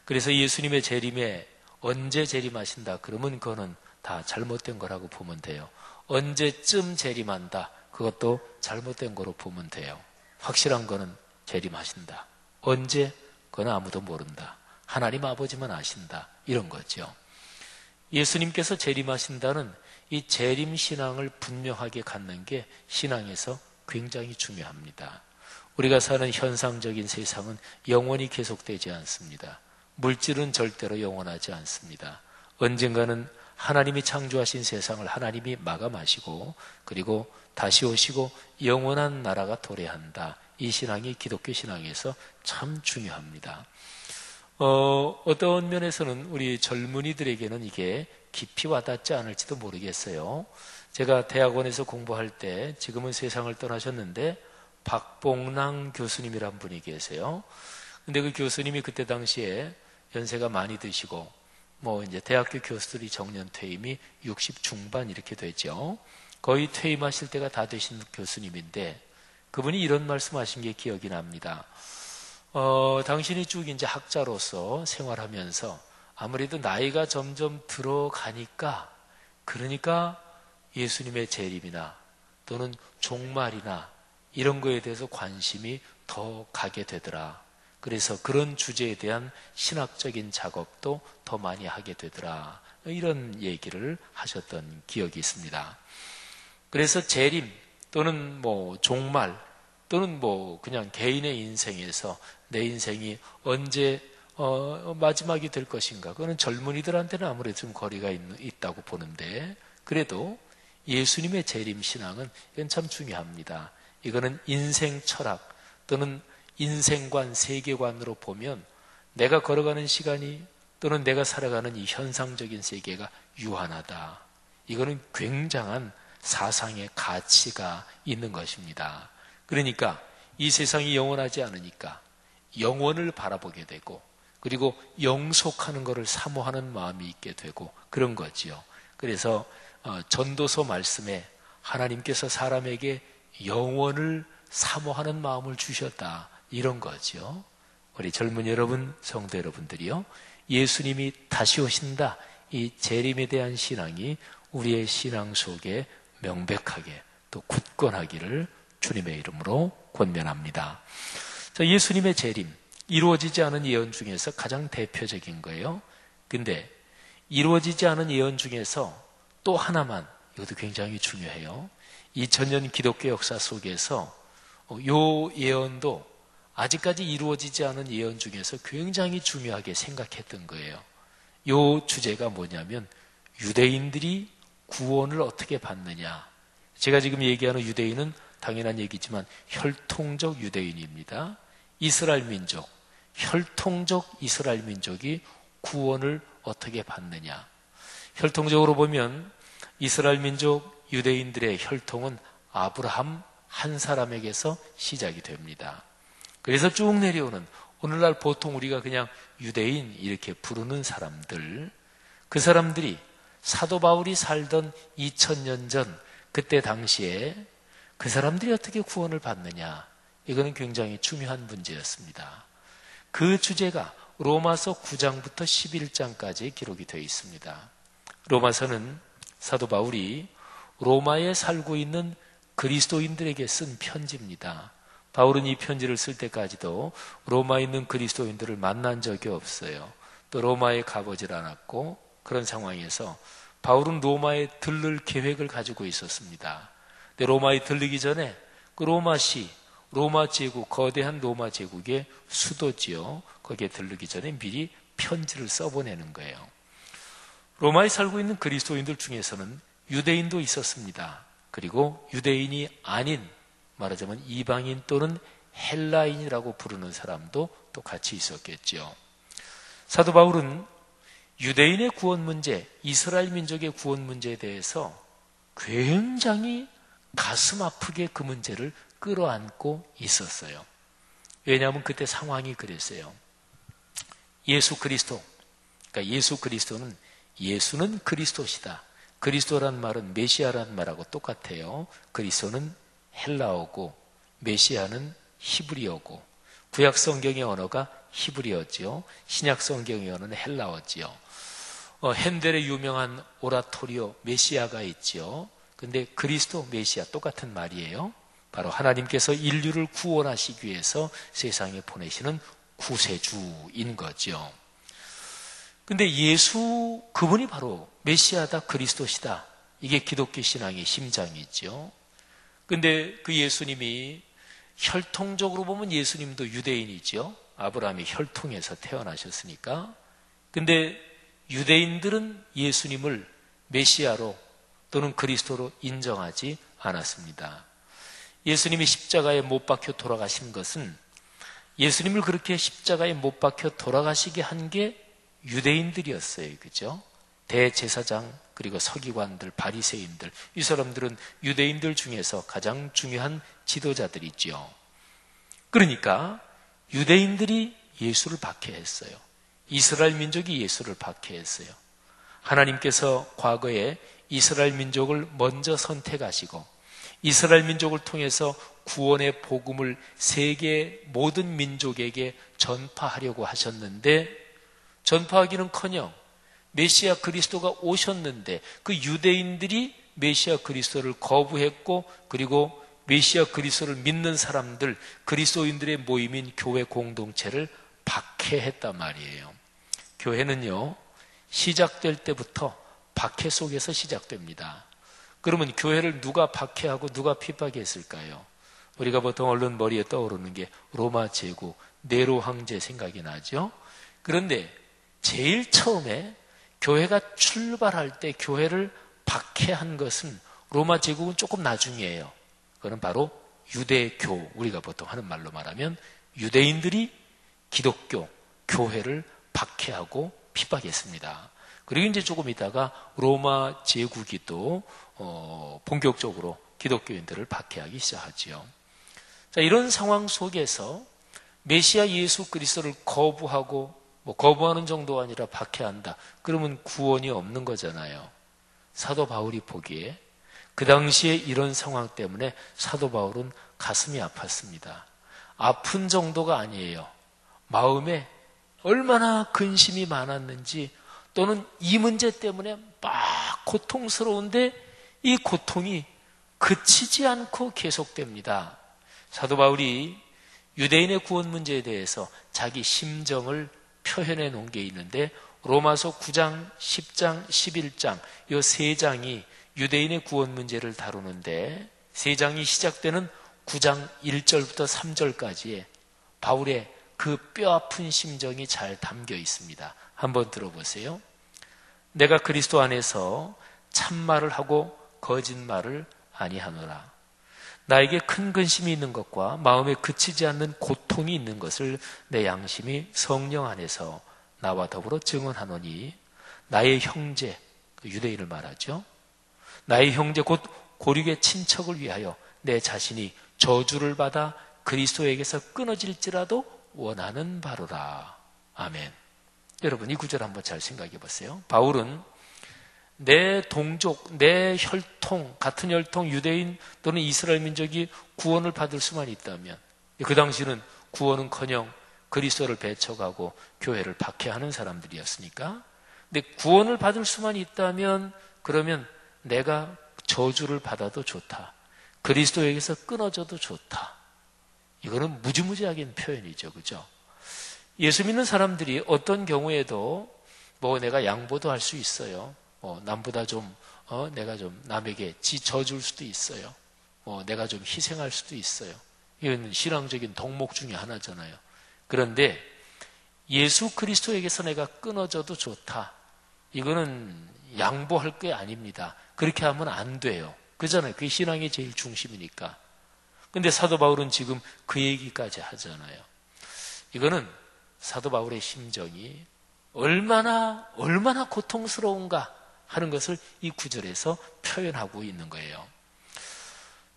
그래서 예수님의 재림에 언제 재림하신다 그러면 그거는 다 잘못된 거라고 보면 돼요. 언제쯤 재림한다, 그것도 잘못된 거로 보면 돼요. 확실한 거는 재림하신다. 언제? 그건 아무도 모른다. 하나님 아버지만 아신다. 이런 거죠. 예수님께서 재림하신다는 이 재림신앙을 분명하게 갖는 게 신앙에서 굉장히 중요합니다. 우리가 사는 현상적인 세상은 영원히 계속되지 않습니다. 물질은 절대로 영원하지 않습니다. 언젠가는 하나님이 창조하신 세상을 하나님이 마감하시고 그리고 다시 오시고 영원한 나라가 도래한다. 이 신앙이 기독교 신앙에서 참 중요합니다. 어떤 면에서는 우리 젊은이들에게는 이게 깊이 와닿지 않을지도 모르겠어요. 제가 대학원에서 공부할 때, 지금은 세상을 떠나셨는데 박봉랑 교수님이란 분이 계세요. 근데 그 교수님이 그때 당시에 연세가 많이 드시고 이제 대학교 교수들이 정년 퇴임이 60 중반 이렇게 되죠. 거의 퇴임하실 때가 다 되신 교수님인데 그분이 이런 말씀하신 게 기억이 납니다. 당신이 쭉 이제 학자로서 생활하면서 아무래도 나이가 점점 들어가니까, 그러니까 예수님의 재림이나 또는 종말이나 이런 거에 대해서 관심이 더 가게 되더라. 그래서 그런 주제에 대한 신학적인 작업도 더 많이 하게 되더라. 이런 얘기를 하셨던 기억이 있습니다. 그래서 재림 또는 종말 또는 그냥 개인의 인생에서 내 인생이 언제 마지막이 될 것인가, 그거는 젊은이들한테는 아무래도 좀 거리가 있다고 보는데, 그래도 예수님의 재림 신앙은 이건 참 중요합니다. 이거는 인생 철학 또는 인생관, 세계관으로 보면 내가 걸어가는 시간이 또는 내가 살아가는 이 현상적인 세계가 유한하다. 이거는 굉장한 사상의 가치가 있는 것입니다. 그러니까 이 세상이 영원하지 않으니까 영원을 바라보게 되고, 그리고 영속하는 것을 사모하는 마음이 있게 되고 그런 거지요. 그래서 전도서 말씀에 하나님께서 사람에게 영원을 사모하는 마음을 주셨다, 이런 거죠. 우리 젊은 여러분, 성도 여러분들이요, 예수님이 다시 오신다, 이 재림에 대한 신앙이 우리의 신앙 속에 명백하게 또 굳건하기를 주님의 이름으로 권면합니다. 자, 예수님의 재림, 이루어지지 않은 예언 중에서 가장 대표적인 거예요. 근데 이루어지지 않은 예언 중에서 또 하나만, 이것도 굉장히 중요해요. 2000년 기독교 역사 속에서 요 예언도 아직까지 이루어지지 않은 예언 중에서 굉장히 중요하게 생각했던 거예요. 요 주제가 뭐냐면 유대인들이 구원을 어떻게 받느냐. 제가 지금 얘기하는 유대인은 당연한 얘기지만 혈통적 유대인입니다. 이스라엘 민족, 혈통적 이스라엘 민족이 구원을 어떻게 받느냐. 혈통적으로 보면 이스라엘 민족 유대인들의 혈통은 아브라함 한 사람에게서 시작이 됩니다. 그래서 쭉 내려오는, 오늘날 보통 우리가 그냥 유대인 이렇게 부르는 사람들, 그 사람들이 사도 바울이 살던 2000년 전 그때 당시에 그 사람들이 어떻게 구원을 받느냐, 이거는 굉장히 중요한 문제였습니다. 그 주제가 로마서 9장부터 11장까지 기록이 되어 있습니다. 로마서는 사도 바울이 로마에 살고 있는 그리스도인들에게 쓴 편지입니다. 바울은 이 편지를 쓸 때까지도 로마에 있는 그리스도인들을 만난 적이 없어요. 또 로마에 가보질 않았고, 그런 상황에서 바울은 로마에 들를 계획을 가지고 있었습니다. 근데 로마에 들르기 전에 그 로마시, 로마 제국, 거대한 로마 제국의 수도지요. 거기에 들르기 전에 미리 편지를 써보내는 거예요. 로마에 살고 있는 그리스도인들 중에서는 유대인도 있었습니다. 그리고 유대인이 아닌, 말하자면 이방인 또는 헬라인이라고 부르는 사람도 또 같이 있었겠죠. 사도 바울은 유대인의 구원 문제, 이스라엘 민족의 구원 문제에 대해서 굉장히 가슴 아프게 그 문제를 끌어안고 있었어요. 왜냐하면 그때 상황이 그랬어요. 예수 그리스도, 그러니까 예수 그리스도는, 예수는 그리스도시다. 그리스도란 말은 메시아라는 말하고 똑같아요. 그리스도는 헬라어고 메시아는 히브리어고, 구약 성경의 언어가 히브리어지요. 신약 성경의 언어는 헬라어지요. 핸델의 유명한 오라토리오 메시아가 있지요. 근데 그리스도, 메시아 똑같은 말이에요. 바로 하나님께서 인류를 구원하시기 위해서 세상에 보내시는 구세주인 거죠. 근데 예수, 그분이 바로 메시아다, 그리스도시다. 이게 기독교 신앙의 심장이죠. 근데 그 예수님이 혈통적으로 보면 예수님도 유대인이죠. 아브라함의 혈통에서 태어나셨으니까. 근데 유대인들은 예수님을 메시아로 또는 그리스도로 인정하지 않았습니다. 예수님이 십자가에 못 박혀 돌아가신 것은, 예수님을 그렇게 십자가에 못 박혀 돌아가시게 한 게 유대인들이었어요. 그죠? 대제사장, 그리고 서기관들, 바리새인들, 이 사람들은 유대인들 중에서 가장 중요한 지도자들이죠. 그러니까 유대인들이 예수를 박해했어요. 이스라엘 민족이 예수를 박해했어요. 하나님께서 과거에 이스라엘 민족을 먼저 선택하시고 이스라엘 민족을 통해서 구원의 복음을 세계 모든 민족에게 전파하려고 하셨는데, 전파하기는커녕 메시아 그리스도가 오셨는데 그 유대인들이 메시아 그리스도를 거부했고, 그리고 메시아 그리스도를 믿는 사람들, 그리스도인들의 모임인 교회 공동체를 박해했단 말이에요. 교회는요, 시작될 때부터 박해 속에서 시작됩니다. 그러면 교회를 누가 박해하고 누가 핍박했을까요? 우리가 보통 얼른 머리에 떠오르는 게 로마 제국, 네로 황제 생각이 나죠. 그런데 제일 처음에 교회가 출발할 때 교회를 박해한 것은, 로마 제국은 조금 나중이에요. 그건 바로 유대교, 우리가 보통 하는 말로 말하면 유대인들이 기독교, 교회를 박해하고 핍박했습니다. 그리고 이제 조금 있다가 로마 제국이 또 본격적으로 기독교인들을 박해하기 시작하지요. 자, 이런 상황 속에서 메시아 예수 그리스도를 거부하고, 거부하는 정도가 아니라 박해한다. 그러면 구원이 없는 거잖아요. 사도 바울이 보기에 그 당시에 이런 상황 때문에 사도 바울은 가슴이 아팠습니다. 아픈 정도가 아니에요. 마음에 얼마나 근심이 많았는지, 또는 이 문제 때문에 막 고통스러운데 이 고통이 그치지 않고 계속됩니다. 사도 바울이 유대인의 구원 문제에 대해서 자기 심정을 표현해 놓은 게 있는데, 로마서 9장, 10장, 11장 이 3장이 유대인의 구원 문제를 다루는데 3장이 시작되는 9장 1절부터 3절까지에 바울의 그 뼈아픈 심정이 잘 담겨 있습니다. 한번 들어보세요. 내가 그리스도 안에서 참말을 하고 거짓말을 아니하노라. 나에게 큰 근심이 있는 것과 마음에 그치지 않는 고통이 있는 것을 내 양심이 성령 안에서 나와 더불어 증언하노니 나의 형제, 유대인을 말하죠. 나의 형제 곧 고륙의 친척을 위하여 내 자신이 저주를 받아 그리스도에게서 끊어질지라도 원하는 바로라. 아멘. 여러분 이 구절 한번 잘 생각해 보세요. 바울은 내 동족, 내 혈통, 같은 혈통 유대인 또는 이스라엘 민족이 구원을 받을 수만 있다면, 그 당시는 구원은커녕 그리스도를 배척하고 교회를 박해하는 사람들이었으니까, 근데 구원을 받을 수만 있다면 그러면 내가 저주를 받아도 좋다, 그리스도에게서 끊어져도 좋다. 이거는 무지무지하긴 표현이죠, 그죠? 예수 믿는 사람들이 어떤 경우에도 뭐 내가 양보도 할 수 있어요. 남보다 좀 내가 좀 남에게 져줄 수도 있어요. 내가 좀 희생할 수도 있어요. 이건 신앙적인 덕목 중에 하나잖아요. 그런데 예수 그리스도에게서 내가 끊어져도 좋다. 이거는 양보할 게 아닙니다. 그렇게 하면 안 돼요. 그잖아요. 그게 신앙의 제일 중심이니까. 근데 사도 바울은 지금 그 얘기까지 하잖아요. 이거는 사도 바울의 심정이 얼마나 고통스러운가 하는 것을 이 구절에서 표현하고 있는 거예요.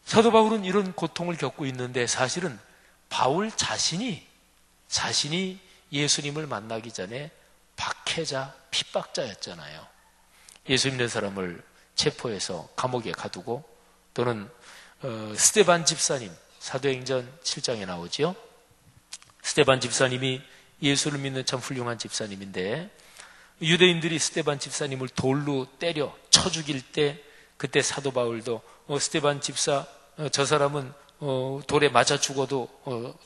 사도 바울은 이런 고통을 겪고 있는데 사실은 바울 자신이 예수님을 만나기 전에 박해자, 핍박자였잖아요. 예수 믿는 사람을 체포해서 감옥에 가두고, 또는 스데반 집사님, 사도행전 7장에 나오죠. 스데반 집사님이 예수를 믿는 참 훌륭한 집사님인데, 유대인들이 스데반 집사님을 돌로 때려 쳐 죽일 때, 그때 사도 바울도 스데반 집사, 저 사람은 돌에 맞아 죽어도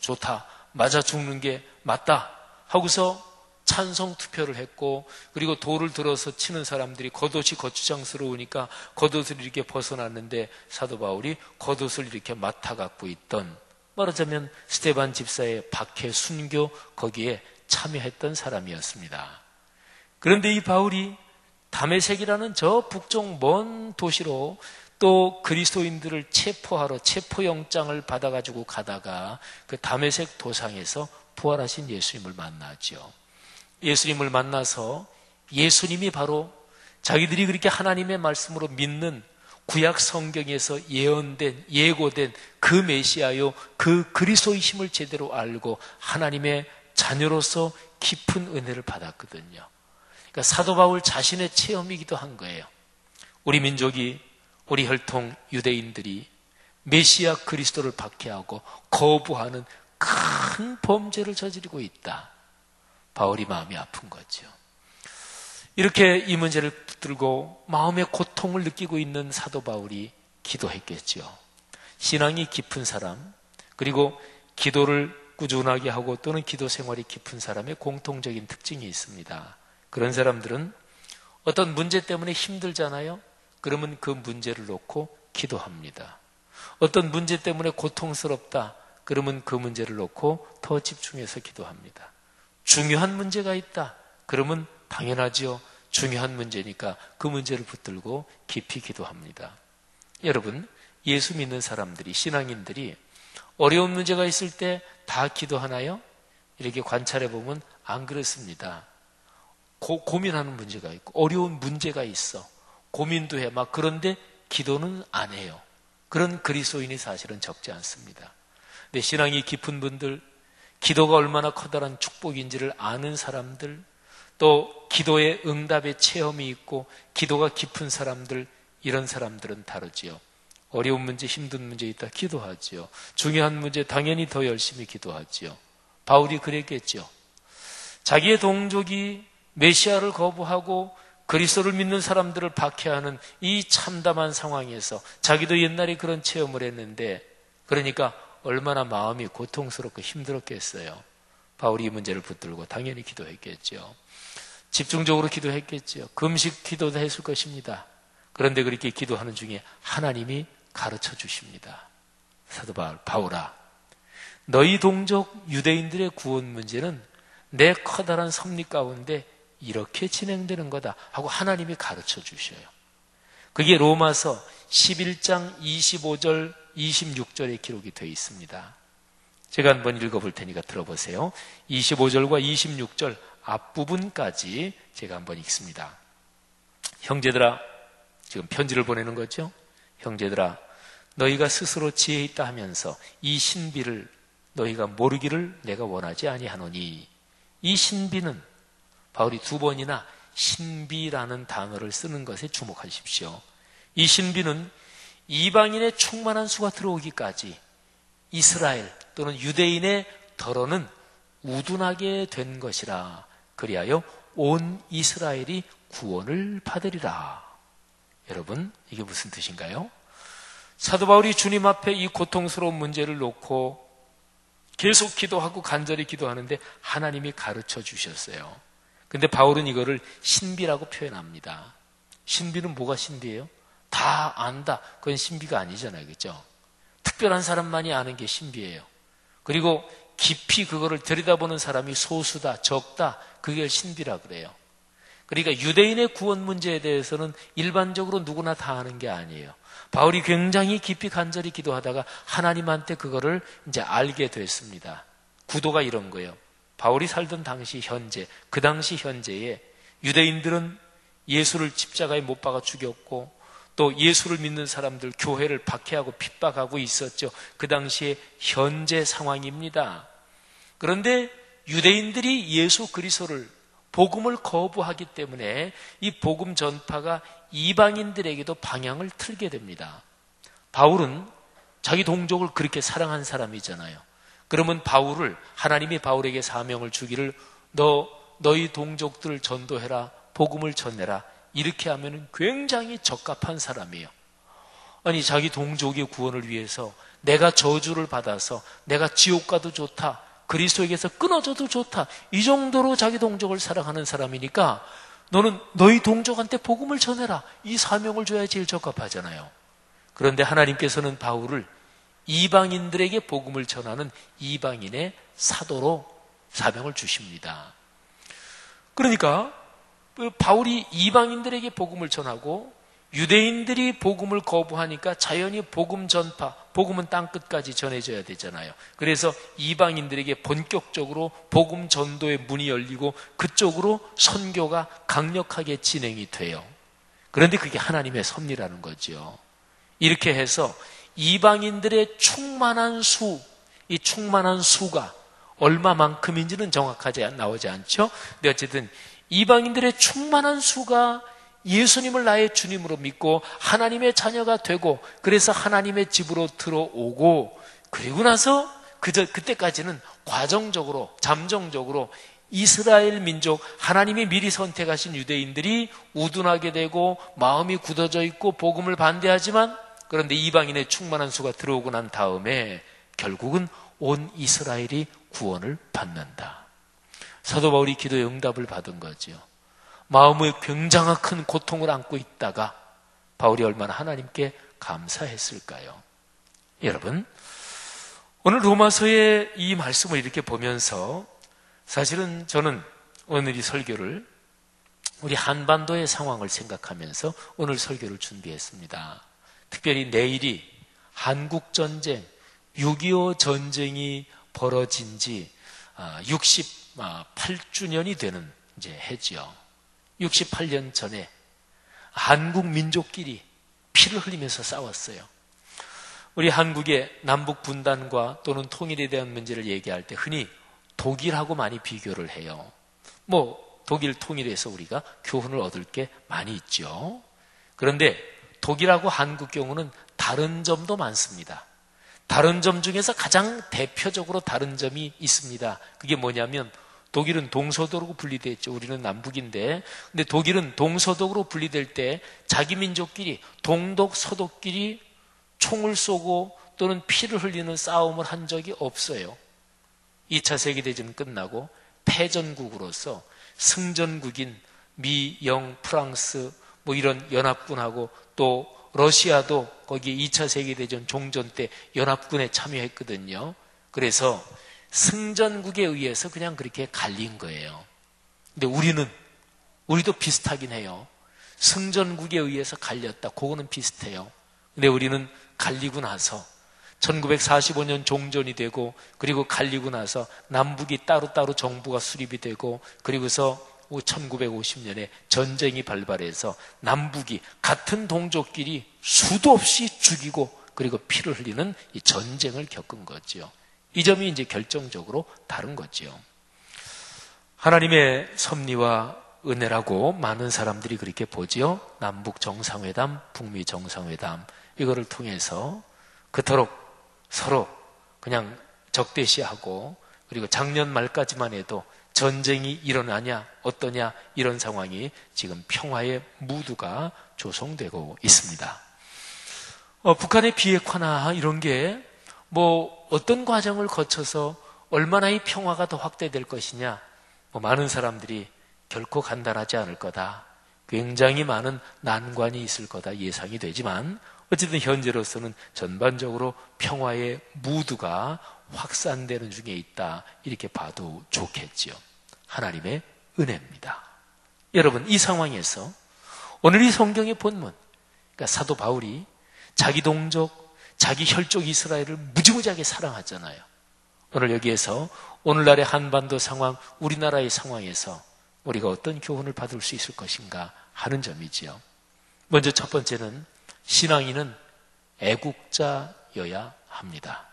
좋다, 맞아 죽는 게 맞다 하고서 찬성 투표를 했고, 그리고 돌을 들어서 치는 사람들이 겉옷이 거추장스러우니까 겉옷을 이렇게 벗어났는데 사도 바울이 겉옷을 이렇게 맡아 갖고 있던, 말하자면 스데반 집사의 박해, 순교, 거기에 참여했던 사람이었습니다. 그런데 이 바울이 다메섹이라는 저 북쪽 먼 도시로 또 그리스도인들을 체포하러 체포영장을 받아가지고 가다가 그 다메섹 도상에서 부활하신 예수님을 만나죠. 예수님을 만나서 예수님이 바로 자기들이 그렇게 하나님의 말씀으로 믿는 구약 성경에서 예언된, 예고된 그 메시아요, 그 그리스도이심을 제대로 알고 하나님의 자녀로서 깊은 은혜를 받았거든요. 그러니까 사도 바울 자신의 체험이기도 한 거예요. 우리 민족이, 우리 혈통 유대인들이 메시아 그리스도를 박해하고 거부하는 큰 범죄를 저지르고 있다. 바울이 마음이 아픈 거죠. 이렇게 이 문제를 붙들고 마음의 고통을 느끼고 있는 사도 바울이 기도했겠죠. 신앙이 깊은 사람, 그리고 기도를 꾸준하게 하고 또는 기도 생활이 깊은 사람의 공통적인 특징이 있습니다. 그런 사람들은 어떤 문제 때문에 힘들잖아요. 그러면 그 문제를 놓고 기도합니다. 어떤 문제 때문에 고통스럽다. 그러면 그 문제를 놓고 더 집중해서 기도합니다. 중요한 문제가 있다. 그러면 당연하지요. 중요한 문제니까 그 문제를 붙들고 깊이 기도합니다. 여러분, 예수 믿는 사람들이, 신앙인들이 어려운 문제가 있을 때 다 기도하나요? 이렇게 관찰해 보면 안 그렇습니다. 고민하는 문제가 있고 어려운 문제가 있어. 고민도 해. 막 그런데 기도는 안 해요. 그런 그리스도인이 사실은 적지 않습니다. 근데 신앙이 깊은 분들, 기도가 얼마나 커다란 축복인지를 아는 사람들, 또 기도의 응답의 체험이 있고 기도가 깊은 사람들, 이런 사람들은 다르지요. 어려운 문제, 힘든 문제 있다 기도하지요. 중요한 문제 당연히 더 열심히 기도하지요. 바울이 그랬겠죠. 자기의 동족이 메시아를 거부하고 그리스도를 믿는 사람들을 박해하는 이 참담한 상황에서 자기도 옛날에 그런 체험을 했는데, 그러니까 얼마나 마음이 고통스럽고 힘들었겠어요. 바울이 이 문제를 붙들고 당연히 기도했겠죠. 집중적으로 기도했겠지요. 금식 기도도 했을 것입니다. 그런데 그렇게 기도하는 중에 하나님이 가르쳐 주십니다. 사도 바울아, 너희 동족 유대인들의 구원 문제는 내 커다란 섭리 가운데 이렇게 진행되는 거다 하고 하나님이 가르쳐 주셔요. 그게 로마서 11장 25절 26절에 기록이 되어 있습니다. 제가 한번 읽어볼 테니까 들어보세요. 25절과 26절 앞부분까지 제가 한번 읽습니다. 형제들아, 지금 편지를 보내는 거죠. 형제들아, 너희가 스스로 지혜 있다 하면서 이 신비를 너희가 모르기를 내가 원하지 아니하노니. 이 신비는 바울이 2번이나 신비라는 단어를 쓰는 것에 주목하십시오. 이 신비는 이방인의 충만한 수가 들어오기까지 이스라엘 또는 유대인의 덜어는 우둔하게 된 것이라. 그리하여 온 이스라엘이 구원을 받으리라. 여러분, 이게 무슨 뜻인가요? 사도 바울이 주님 앞에 이 고통스러운 문제를 놓고 계속 기도하고 간절히 기도하는데 하나님이 가르쳐 주셨어요. 근데 바울은 이거를 신비라고 표현합니다. 신비는 뭐가 신비예요? 다 안다. 그건 신비가 아니잖아요. 그렇죠? 특별한 사람만이 아는 게 신비예요. 그리고 깊이 그거를 들여다보는 사람이 소수다, 적다. 그게 신비라 그래요. 그러니까 유대인의 구원 문제에 대해서는 일반적으로 누구나 다 아는 게 아니에요. 바울이 굉장히 깊이 간절히 기도하다가 하나님한테 그거를 이제 알게 됐습니다. 구도가 이런 거예요. 바울이 살던 당시 현재, 그 당시 현재에 유대인들은 예수를 십자가에 못 박아 죽였고 또 예수를 믿는 사람들 교회를 박해하고 핍박하고 있었죠. 그 당시에 현재 상황입니다. 그런데 유대인들이 예수 그리스도를 복음을 거부하기 때문에 이 복음 전파가 이방인들에게도 방향을 틀게 됩니다. 바울은 자기 동족을 그렇게 사랑한 사람이잖아요. 그러면 바울을, 하나님이 바울에게 사명을 주기를 너희 동족들을 전도해라, 복음을 전해라, 이렇게 하면 굉장히 적합한 사람이에요. 아니, 자기 동족의 구원을 위해서 내가 저주를 받아서 내가 지옥 가도 좋다, 그리스도에게서 끊어져도 좋다, 이 정도로 자기 동족을 사랑하는 사람이니까 너는 너희 동족한테 복음을 전해라, 이 사명을 줘야 제일 적합하잖아요. 그런데 하나님께서는 바울을 이방인들에게 복음을 전하는 이방인의 사도로 사명을 주십니다. 그러니까 바울이 이방인들에게 복음을 전하고 유대인들이 복음을 거부하니까 자연히 복음 전파, 복음은 땅끝까지 전해져야 되잖아요. 그래서 이방인들에게 본격적으로 복음 전도의 문이 열리고 그쪽으로 선교가 강력하게 진행이 돼요. 그런데 그게 하나님의 섭리라는 거죠. 이렇게 해서 이방인들의 충만한 수, 이 충만한 수가 얼마만큼인지는 정확하게 나오지 않죠. 근데 어쨌든 이방인들의 충만한 수가 예수님을 나의 주님으로 믿고 하나님의 자녀가 되고 그래서 하나님의 집으로 들어오고 그리고 나서 그때까지는 과정적으로 잠정적으로 이스라엘 민족, 하나님이 미리 선택하신 유대인들이 우둔하게 되고 마음이 굳어져 있고 복음을 반대하지만 그런데 이방인의 충만한 수가 들어오고 난 다음에 결국은 온 이스라엘이 구원을 받는다. 사도 바울이 기도의 응답을 받은 거죠. 마음의 굉장한 큰 고통을 안고 있다가 바울이 얼마나 하나님께 감사했을까요? 여러분, 오늘 로마서의 이 말씀을 이렇게 보면서 사실은 저는 오늘 이 설교를 우리 한반도의 상황을 생각하면서 오늘 설교를 준비했습니다. 특별히 내일이 한국전쟁, 6.25 전쟁이 벌어진 지 68주년이 되는 이제 해지요. 68년 전에 한국 민족끼리 피를 흘리면서 싸웠어요. 우리 한국의 남북 분단과 또는 통일에 대한 문제를 얘기할 때 흔히 독일하고 많이 비교를 해요. 독일 통일에서 우리가 교훈을 얻을 게 많이 있죠. 그런데 독일하고 한국 경우는 다른 점도 많습니다. 다른 점 중에서 가장 대표적으로 다른 점이 있습니다. 그게 뭐냐면 독일은 동서독으로 분리됐죠. 우리는 남북인데. 근데 독일은 동서독으로 분리될 때 자기 민족끼리 동독, 서독끼리 총을 쏘고 또는 피를 흘리는 싸움을 한 적이 없어요. 2차 세계대전 끝나고 패전국으로서 승전국인 미, 영, 프랑스 뭐 이런 연합군하고 또 러시아도 거기 2차 세계대전 종전 때 연합군에 참여했거든요. 그래서 승전국에 의해서 그냥 그렇게 갈린 거예요. 근데 우리도 비슷하긴 해요. 승전국에 의해서 갈렸다. 그거는 비슷해요. 근데 우리는 갈리고 나서 1945년 종전이 되고 그리고 갈리고 나서 남북이 따로따로 정부가 수립이 되고 그리고서 1950년에 전쟁이 발발해서 남북이 같은 동족끼리 수도 없이 죽이고 그리고 피를 흘리는 이 전쟁을 겪은 거죠. 이 점이 이제 결정적으로 다른 거죠. 하나님의 섭리와 은혜라고 많은 사람들이 그렇게 보지요. 남북 정상회담, 북미 정상회담 이거를 통해서 그토록 서로 그냥 적대시하고 그리고 작년 말까지만 해도 전쟁이 일어나냐 어떠냐 이런 상황이 지금 평화의 무드가 조성되고 있습니다. 북한의 비핵화나 이런 게 뭐 어떤 과정을 거쳐서 얼마나 이 평화가 더 확대될 것이냐 많은 사람들이 결코 간단하지 않을 거다. 굉장히 많은 난관이 있을 거다 예상이 되지만 어쨌든 현재로서는 전반적으로 평화의 무드가 확산되는 중에 있다 이렇게 봐도 좋겠지요. 하나님의 은혜입니다. 여러분 이 상황에서 오늘 이 성경의 본문 그러니까 사도 바울이 자기 동족 자기 혈족 이스라엘을 무지무지하게 사랑하잖아요. 오늘 여기에서 오늘날의 한반도 상황 우리나라의 상황에서 우리가 어떤 교훈을 받을 수 있을 것인가 하는 점이지요. 먼저 첫 번째는 신앙인은 애국자여야 합니다.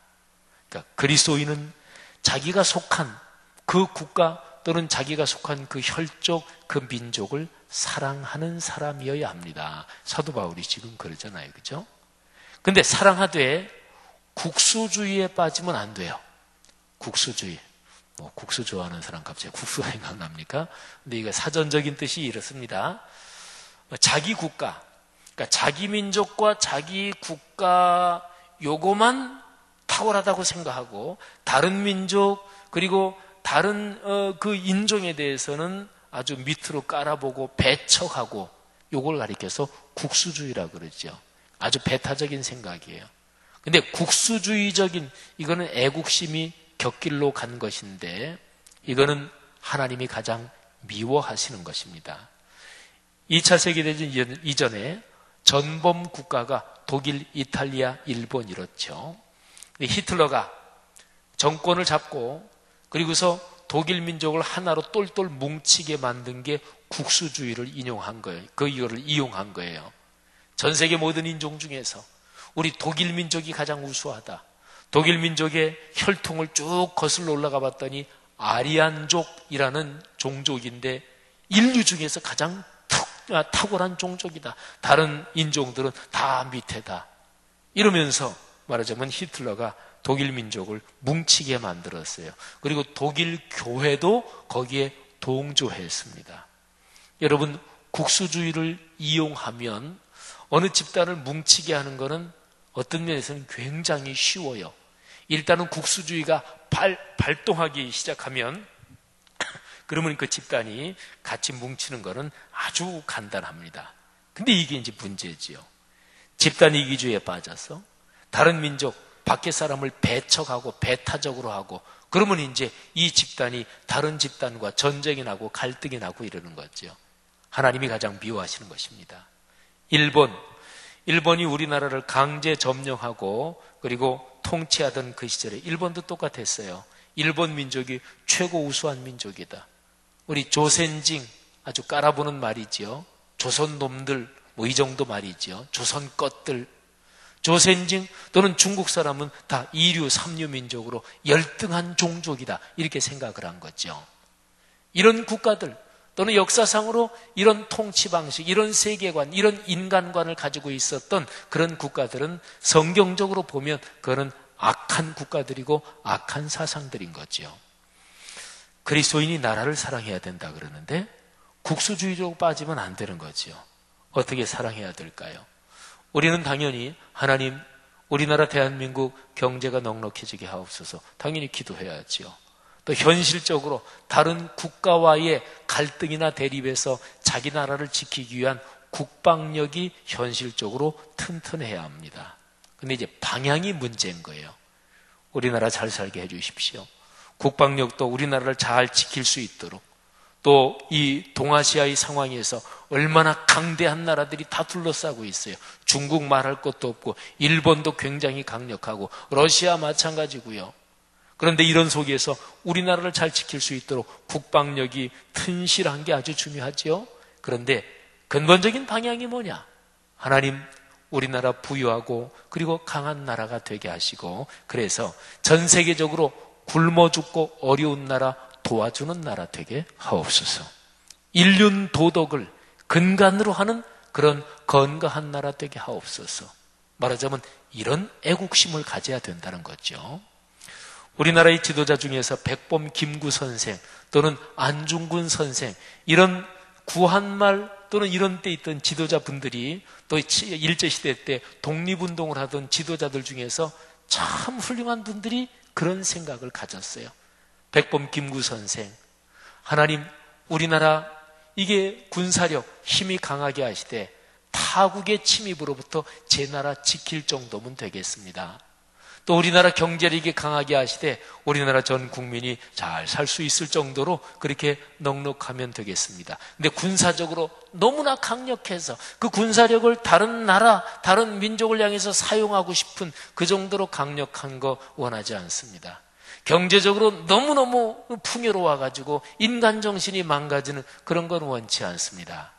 그러니까 그리스도인은 자기가 속한 그 국가 또는 자기가 속한 그 혈족, 그 민족을 사랑하는 사람이어야 합니다. 사도 바울이 지금 그러잖아요. 그죠? 근데 사랑하되 국수주의에 빠지면 안 돼요. 국수주의. 국수 좋아하는 사람 갑자기 국수가 생각납니까? 근데 이거 사전적인 뜻이 이렇습니다. 자기 국가, 그러니까 자기 민족과 자기 국가 요거만 탁월하다고 생각하고 다른 민족 그리고 다른 그 인종에 대해서는 아주 밑으로 깔아보고 배척하고 요걸 가리켜서 국수주의라고 그러죠. 아주 배타적인 생각이에요. 근데 국수주의적인 이거는 애국심이 곁길로 간 것인데 이거는 하나님이 가장 미워하시는 것입니다. 2차 세계대전 이전에 전범 국가가 독일, 이탈리아, 일본 이렇죠. 히틀러가 정권을 잡고 그리고서 독일 민족을 하나로 똘똘 뭉치게 만든 게 국수주의를 인용한 거예요. 이거를 이용한 거예요. 전 세계 모든 인종 중에서 우리 독일 민족이 가장 우수하다. 독일 민족의 혈통을 쭉 거슬러 올라가 봤더니 아리안족이라는 종족인데 인류 중에서 가장 탁월한 종족이다. 다른 인종들은 다 밑에다. 이러면서 말하자면 히틀러가 독일 민족을 뭉치게 만들었어요. 그리고 독일 교회도 거기에 동조했습니다. 여러분 국수주의를 이용하면 어느 집단을 뭉치게 하는 것은 어떤 면에서는 굉장히 쉬워요. 일단은 국수주의가 발동하기 시작하면 그러면 그 집단이 같이 뭉치는 것은 아주 간단합니다. 근데 이게 이제 문제지요. 집단 이기주의에 빠져서 다른 민족, 밖의 사람을 배척하고 배타적으로 하고 그러면 이제 이 집단이 다른 집단과 전쟁이 나고 갈등이 나고 이러는 거죠. 하나님이 가장 미워하시는 것입니다. 일본이 우리나라를 강제 점령하고 그리고 통치하던 그 시절에 일본도 똑같았어요. 일본 민족이 최고 우수한 민족이다. 우리 조센징 아주 깔아보는 말이지요. 조선 놈들 뭐 이 정도 말이지요. 조선 것들. 조센징 또는 중국 사람은 다 2류, 3류 민족으로 열등한 종족이다. 이렇게 생각을 한 거죠. 이런 국가들 또는 역사상으로 이런 통치 방식, 이런 세계관, 이런 인간관을 가지고 있었던 그런 국가들은 성경적으로 보면 그거는 악한 국가들이고 악한 사상들인 거죠. 그리스도인이 나라를 사랑해야 된다 그러는데 국수주의적으로 빠지면 안 되는 거죠. 어떻게 사랑해야 될까요? 우리는 당연히 하나님, 우리나라 대한민국 경제가 넉넉해지게 하옵소서 당연히 기도해야죠. 또 현실적으로 다른 국가와의 갈등이나 대립에서 자기 나라를 지키기 위한 국방력이 현실적으로 튼튼해야 합니다. 근데 이제 방향이 문제인 거예요. 우리나라 잘 살게 해주십시오. 국방력도 우리나라를 잘 지킬 수 있도록, 또 이 동아시아의 상황에서 얼마나 강대한 나라들이 다 둘러싸고 있어요. 중국 말할 것도 없고 일본도 굉장히 강력하고 러시아 마찬가지고요. 그런데 이런 속에서 우리나라를 잘 지킬 수 있도록 국방력이 튼실한 게 아주 중요하죠. 그런데 근본적인 방향이 뭐냐? 하나님 우리나라 부유하고 그리고 강한 나라가 되게 하시고, 그래서 전 세계적으로 굶어 죽고 어려운 나라 도와주는 나라 되게 하옵소서. 인륜 도덕을 근간으로 하는 그런 건강한 나라 되게 하옵소서. 말하자면 이런 애국심을 가져야 된다는 거죠. 우리나라의 지도자 중에서 백범 김구 선생 또는 안중근 선생, 이런 구한말 또는 이런 때 있던 지도자분들이, 또 일제시대 때 독립운동을 하던 지도자들 중에서 참 훌륭한 분들이 그런 생각을 가졌어요. 백범 김구 선생, 하나님 우리나라 이게 군사력 힘이 강하게 하시되 타국의 침입으로부터 제 나라 지킬 정도면 되겠습니다. 또 우리나라 경제력이 강하게 하시되 우리나라 전 국민이 잘 살 수 있을 정도로 그렇게 넉넉하면 되겠습니다. 근데 군사적으로 너무나 강력해서 그 군사력을 다른 나라, 다른 민족을 향해서 사용하고 싶은 그 정도로 강력한 거 원하지 않습니다. 경제적으로 너무너무 풍요로워가지고 인간정신이 망가지는 그런 건 원치 않습니다.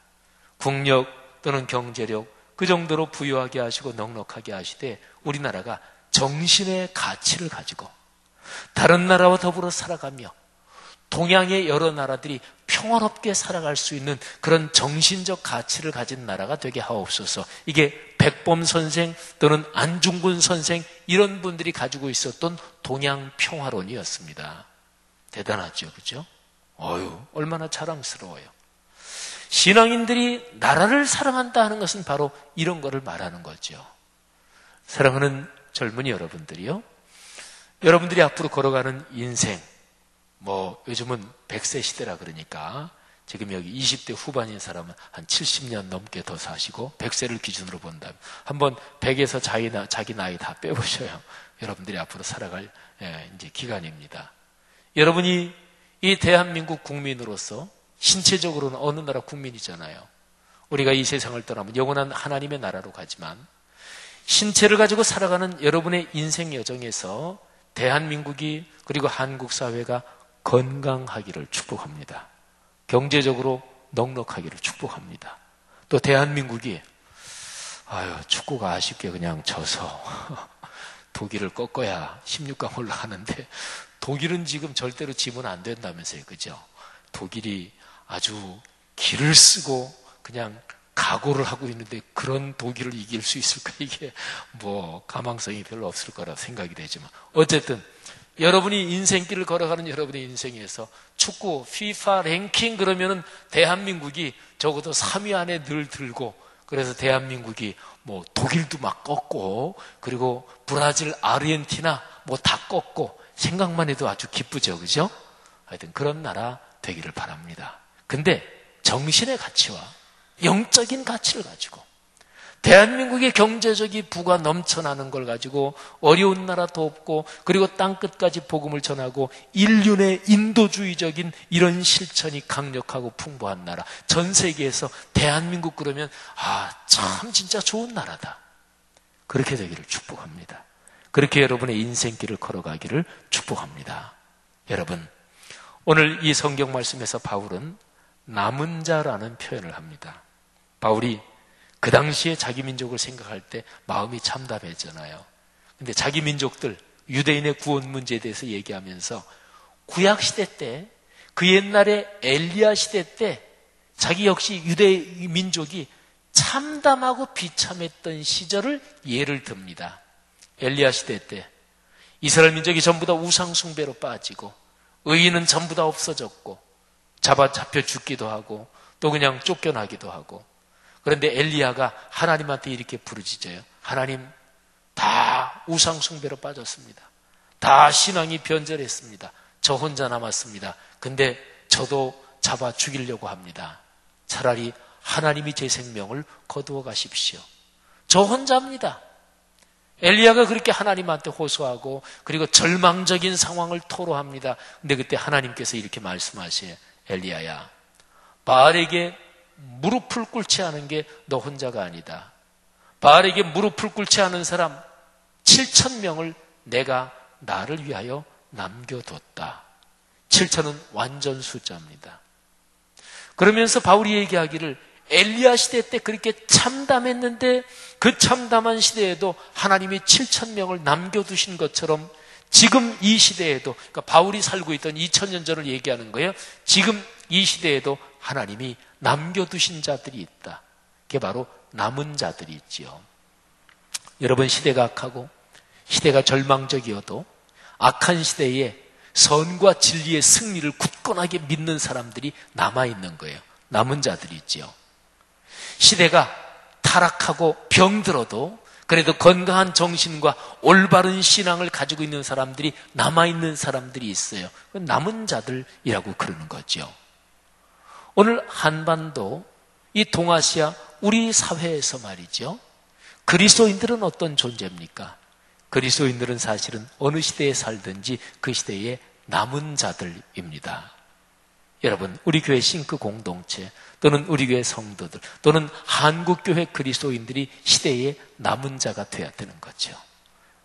국력 또는 경제력 그 정도로 부유하게 하시고 넉넉하게 하시되 우리나라가 정신의 가치를 가지고 다른 나라와 더불어 살아가며 동양의 여러 나라들이 평화롭게 살아갈 수 있는 그런 정신적 가치를 가진 나라가 되게 하옵소서. 이게 백범 선생 또는 안중근 선생 이런 분들이 가지고 있었던 동양 평화론이었습니다. 대단하죠, 그죠? 얼마나 자랑스러워요. 신앙인들이 나라를 사랑한다 하는 것은 바로 이런 거를 말하는 거죠. 사랑하는 젊은이 여러분들이요, 여러분들이 앞으로 걸어가는 인생, 요즘은 100세 시대라 그러니까 지금 여기 20대 후반인 사람은 한 70년 넘게 더 사시고 100세를 기준으로 본다면 한번 100에서 자기 나이 다 빼보셔요. 여러분들이 앞으로 살아갈 이제 기간입니다. 여러분이 이 대한민국 국민으로서 신체적으로는 어느 나라 국민이잖아요. 우리가 이 세상을 떠나면 영원한 하나님의 나라로 가지만 신체를 가지고 살아가는 여러분의 인생 여정에서 대한민국이 그리고 한국 사회가 건강하기를 축복합니다. 경제적으로 넉넉하기를 축복합니다. 또 대한민국이 축구가 아쉽게 그냥 져서 독일을 꺾어야 16강 올라가는데 독일은 지금 절대로 지면 안 된다면서요, 그죠? 독일이 아주 기를 쓰고 그냥 각오를 하고 있는데 그런 독일을 이길 수 있을까? 이게 가망성이 별로 없을 거라 생각이 되지만 어쨌든 여러분이 인생길을 걸어가는 여러분의 인생에서 축구 FIFA 랭킹 그러면은 대한민국이 적어도 3위 안에 늘 들고, 그래서 대한민국이 독일도 막 꺾고 그리고 브라질, 아르헨티나 다 꺾고 생각만 해도 아주 기쁘죠, 그죠? 하여튼 그런 나라 되기를 바랍니다. 근데 정신의 가치와 영적인 가치를 가지고 대한민국의 경제적인 부가 넘쳐나는 걸 가지고 어려운 나라 돕고 그리고 땅끝까지 복음을 전하고 인륜의 인도주의적인 이런 실천이 강력하고 풍부한 나라, 전 세계에서 대한민국 그러면 참 진짜 좋은 나라다, 그렇게 되기를 축복합니다. 그렇게 여러분의 인생길을 걸어가기를 축복합니다. 여러분, 오늘 이 성경 말씀에서 바울은 남은 자라는 표현을 합니다. 바울이 그 당시에 자기 민족을 생각할 때 마음이 참담했잖아요. 근데 자기 민족들, 유대인의 구원 문제에 대해서 얘기하면서 구약 시대 때, 그 옛날에 엘리야 시대 때 자기 역시 유대 민족이 참담하고 비참했던 시절을 예를 듭니다. 엘리야 시대 때 이스라엘 민족이 전부 다 우상 숭배로 빠지고 의인은 전부 다 없어졌고 잡혀 죽기도 하고 또 그냥 쫓겨나기도 하고, 그런데 엘리야가 하나님한테 이렇게 부르짖어요. 하나님, 다 우상 숭배로 빠졌습니다. 다 신앙이 변절했습니다. 저 혼자 남았습니다. 근데 저도 잡아 죽이려고 합니다. 차라리 하나님이 제 생명을 거두어 가십시오. 저 혼자입니다. 엘리야가 그렇게 하나님한테 호소하고 그리고 절망적인 상황을 토로합니다. 근데 그때 하나님께서 이렇게 말씀하세요. 엘리야야, 바알에게 무릎을 꿇지 않은 게 너 혼자가 아니다. 바알에게 무릎을 꿇지 않은 사람 7,000명을 내가 나를 위하여 남겨뒀다. 7,000은 완전 숫자입니다. 그러면서 바울이 얘기하기를 엘리야 시대 때 그렇게 참담했는데 그 참담한 시대에도 하나님이 7,000명을 남겨두신 것처럼 지금 이 시대에도, 그러니까 바울이 살고 있던 2000년 전을 얘기하는 거예요. 지금 이 시대에도 하나님이 남겨두신 자들이 있다. 그게 바로 남은 자들이 있지요. 여러분, 시대가 악하고 시대가 절망적이어도 악한 시대에 선과 진리의 승리를 굳건하게 믿는 사람들이 남아있는 거예요. 남은 자들이 있지요. 시대가 타락하고 병들어도 그래도 건강한 정신과 올바른 신앙을 가지고 있는 사람들이 남아있는 사람들이 있어요. 남은 자들이라고 그러는 거죠. 오늘 한반도, 이 동아시아, 우리 사회에서 말이죠. 그리스도인들은 어떤 존재입니까? 그리스도인들은 사실은 어느 시대에 살든지 그 시대의 남은 자들입니다. 여러분, 우리 교회 싱크 공동체 또는 우리 교회 성도들 또는 한국교회 그리스도인들이 시대의 남은 자가 돼야 되는 거죠.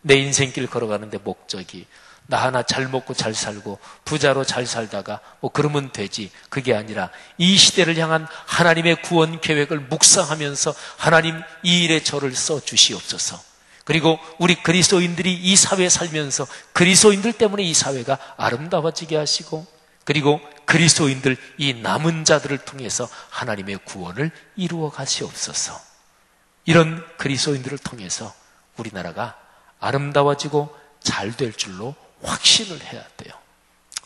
내 인생길 걸어가는데 목적이 나 하나 잘 먹고 잘 살고 부자로 잘 살다가 뭐 그러면 되지, 그게 아니라 이 시대를 향한 하나님의 구원 계획을 묵상하면서 하나님 이 일에 저를 써주시옵소서. 그리고 우리 그리스도인들이 이 사회에 살면서 그리스도인들 때문에 이 사회가 아름다워지게 하시고 그리고 그리스도인들 이 남은 자들을 통해서 하나님의 구원을 이루어 가시옵소서. 이런 그리스도인들을 통해서 우리나라가 아름다워지고 잘 될 줄로 확신을 해야 돼요.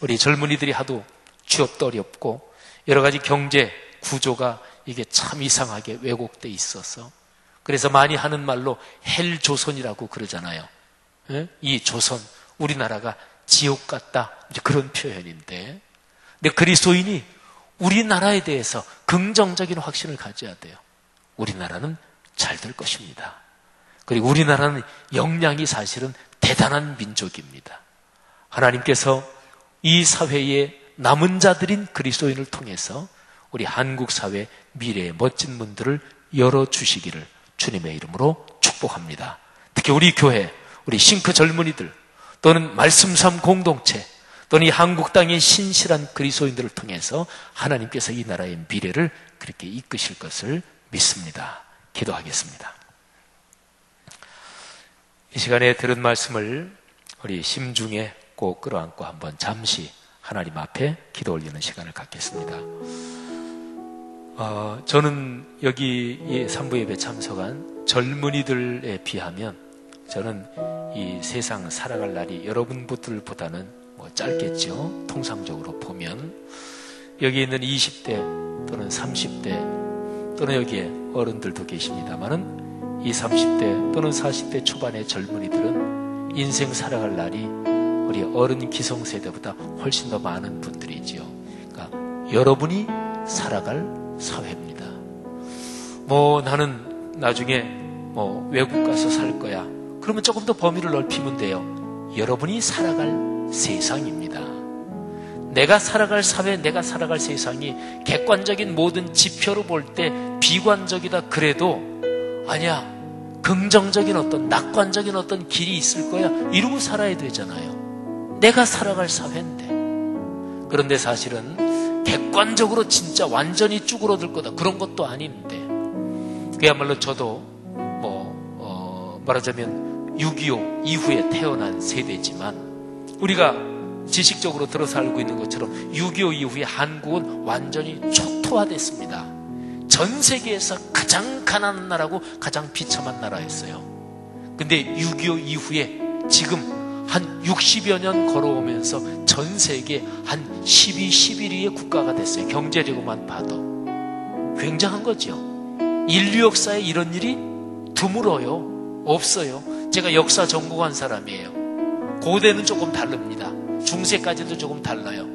우리 젊은이들이 하도 취업도 어렵고 여러 가지 경제 구조가 이게 참 이상하게 왜곡돼 있어서 그래서 많이 하는 말로 헬조선이라고 그러잖아요. 이 조선, 우리나라가 지옥 같다, 이제 그런 표현인데, 근데 그리스도인이 우리나라에 대해서 긍정적인 확신을 가져야 돼요. 우리나라는 잘 될 것입니다. 그리고 우리나라는 역량이 사실은 대단한 민족입니다. 하나님께서 이 사회의 남은 자들인 그리스도인을 통해서 우리 한국 사회 미래의 멋진 문들을 열어주시기를 주님의 이름으로 축복합니다. 특히 우리 교회, 우리 싱크 젊은이들 또는 말씀 삶 공동체 또는 이 한국 땅의 신실한 그리스도인들을 통해서 하나님께서 이 나라의 미래를 그렇게 이끄실 것을 믿습니다. 기도하겠습니다. 이 시간에 들은 말씀을 우리 심중에 꼭 끌어안고 한번 잠시 하나님 앞에 기도 올리는 시간을 갖겠습니다. 저는 여기 이 산부 예배 참석한 젊은이들에 비하면 저는 이 세상 살아갈 날이 여러분들보다는 뭐 짧겠죠. 통상적으로 보면 여기 있는 20대 또는 30대 또는 여기에 어른들도 계십니다만은 이 30대 또는 40대 초반의 젊은이들은 인생 살아갈 날이 우리 어른 기성세대보다 훨씬 더 많은 분들이지요. 그러니까 여러분이 살아갈 사회입니다. 뭐 나는 나중에 뭐 외국 가서 살 거야. 그러면 조금 더 범위를 넓히면 돼요. 여러분이 살아갈 세상입니다. 내가 살아갈 사회, 내가 살아갈 세상이 객관적인 모든 지표로 볼 때 비관적이다 그래도 아니야, 긍정적인 어떤 낙관적인 어떤 길이 있을 거야 이러고 살아야 되잖아요. 내가 살아갈 사회인데. 그런데 사실은 객관적으로 진짜 완전히 쭈그러들 거다 그런 것도 아닌데, 그야말로 저도 말하자면 6.25 이후에 태어난 세대지만 우리가 지식적으로 들어서 알고 있는 것처럼 6.25 이후에 한국은 완전히 초토화됐습니다. 전 세계에서 가장 가난한 나라고 가장 비참한 나라였어요. 근데 6.25 이후에 지금 한 60여 년 걸어오면서 전 세계 한 12, 11위의 국가가 됐어요. 경제력만 봐도. 굉장한 거죠. 인류 역사에 이런 일이 드물어요. 없어요. 제가 역사 전공한 사람이에요. 고대는 조금 다릅니다. 중세까지도 조금 달라요.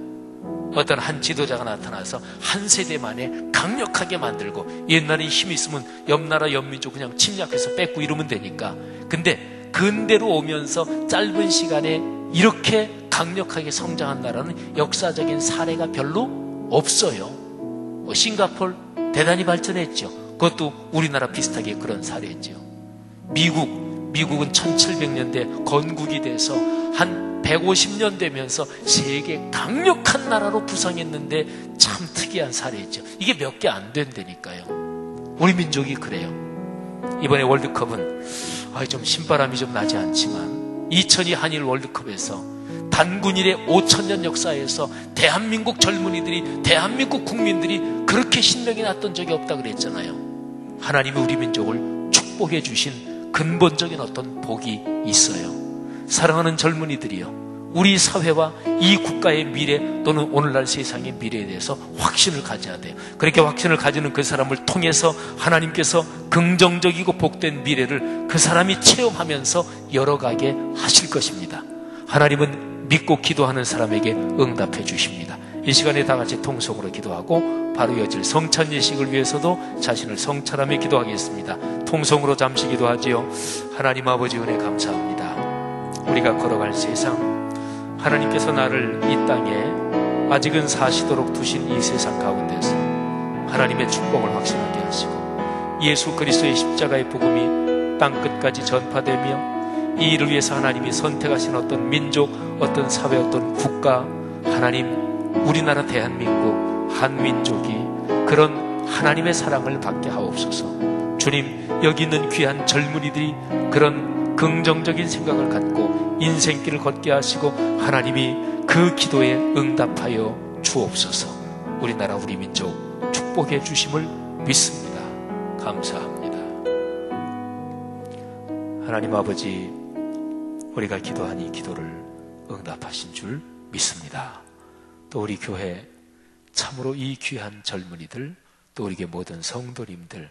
어떤 한 지도자가 나타나서 한 세대 만에 강력하게 만들고, 옛날에 힘 있으면 옆나라 옆민족 그냥 침략해서 뺏고 이러면 되니까. 근데 근대로 오면서 짧은 시간에 이렇게 강력하게 성장한 나라는 역사적인 사례가 별로 없어요. 싱가포르 대단히 발전했죠. 그것도 우리나라 비슷하게 그런 사례죠. 미국은 1700년대 건국이 돼서 한 150년 되면서 세계 강력한 나라로 부상했는데 참 특이한 사례죠. 이게 몇 개 안 된다니까요. 우리 민족이 그래요. 이번에 월드컵은 좀 신바람이 좀 나지 않지만 2002 한일 월드컵에서 단군 일의 5000년 역사에서 대한민국 젊은이들이, 대한민국 국민들이 그렇게 신명이 났던 적이 없다 그랬잖아요. 하나님이 우리 민족을 축복해 주신 근본적인 어떤 복이 있어요. 사랑하는 젊은이들이요, 우리 사회와 이 국가의 미래 또는 오늘날 세상의 미래에 대해서 확신을 가져야 돼요. 그렇게 확신을 가지는 그 사람을 통해서 하나님께서 긍정적이고 복된 미래를 그 사람이 체험하면서 열어가게 하실 것입니다. 하나님은 믿고 기도하는 사람에게 응답해 주십니다. 이 시간에 다 같이 통성으로 기도하고 바로 이어질 성찬 예식을 위해서도 자신을 성찬하며 기도하겠습니다. 통성으로 잠시 기도하지요. 하나님 아버지 은혜 감사합니다. 우리가 걸어갈 세상, 하나님께서 나를 이 땅에 아직은 사시도록 두신 이 세상 가운데서 하나님의 축복을 확신하게 하시고 예수 그리스도의 십자가의 복음이 땅끝까지 전파되며 이 일을 위해서 하나님이 선택하신 어떤 민족, 어떤 사회, 어떤 국가, 하나님 우리나라 대한민국 한민족이 그런 하나님의 사랑을 받게 하옵소서. 주님, 여기 있는 귀한 젊은이들이 그런 긍정적인 생각을 갖고 인생길을 걷게 하시고 하나님이 그 기도에 응답하여 주옵소서. 우리나라 우리 민족 축복해 주심을 믿습니다. 감사합니다. 하나님 아버지, 우리가 기도한 이 기도를 응답하신 줄 믿습니다. 또 우리 교회 참으로 이 귀한 젊은이들, 또 우리의 모든 성도님들,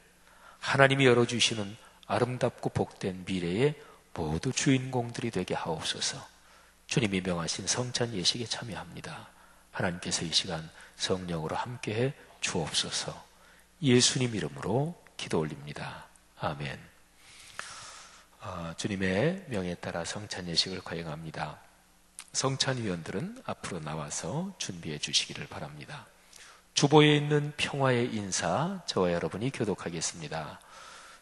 하나님이 열어주시는 아름답고 복된 미래의 모두 주인공들이 되게 하옵소서. 주님이 명하신 성찬 예식에 참여합니다. 하나님께서 이 시간 성령으로 함께해 주옵소서. 예수님 이름으로 기도 올립니다. 아멘. 주님의 명에 따라 성찬 예식을 거행합니다. 성찬위원들은 앞으로 나와서 준비해 주시기를 바랍니다. 주보에 있는 평화의 인사, 저와 여러분이 교독하겠습니다.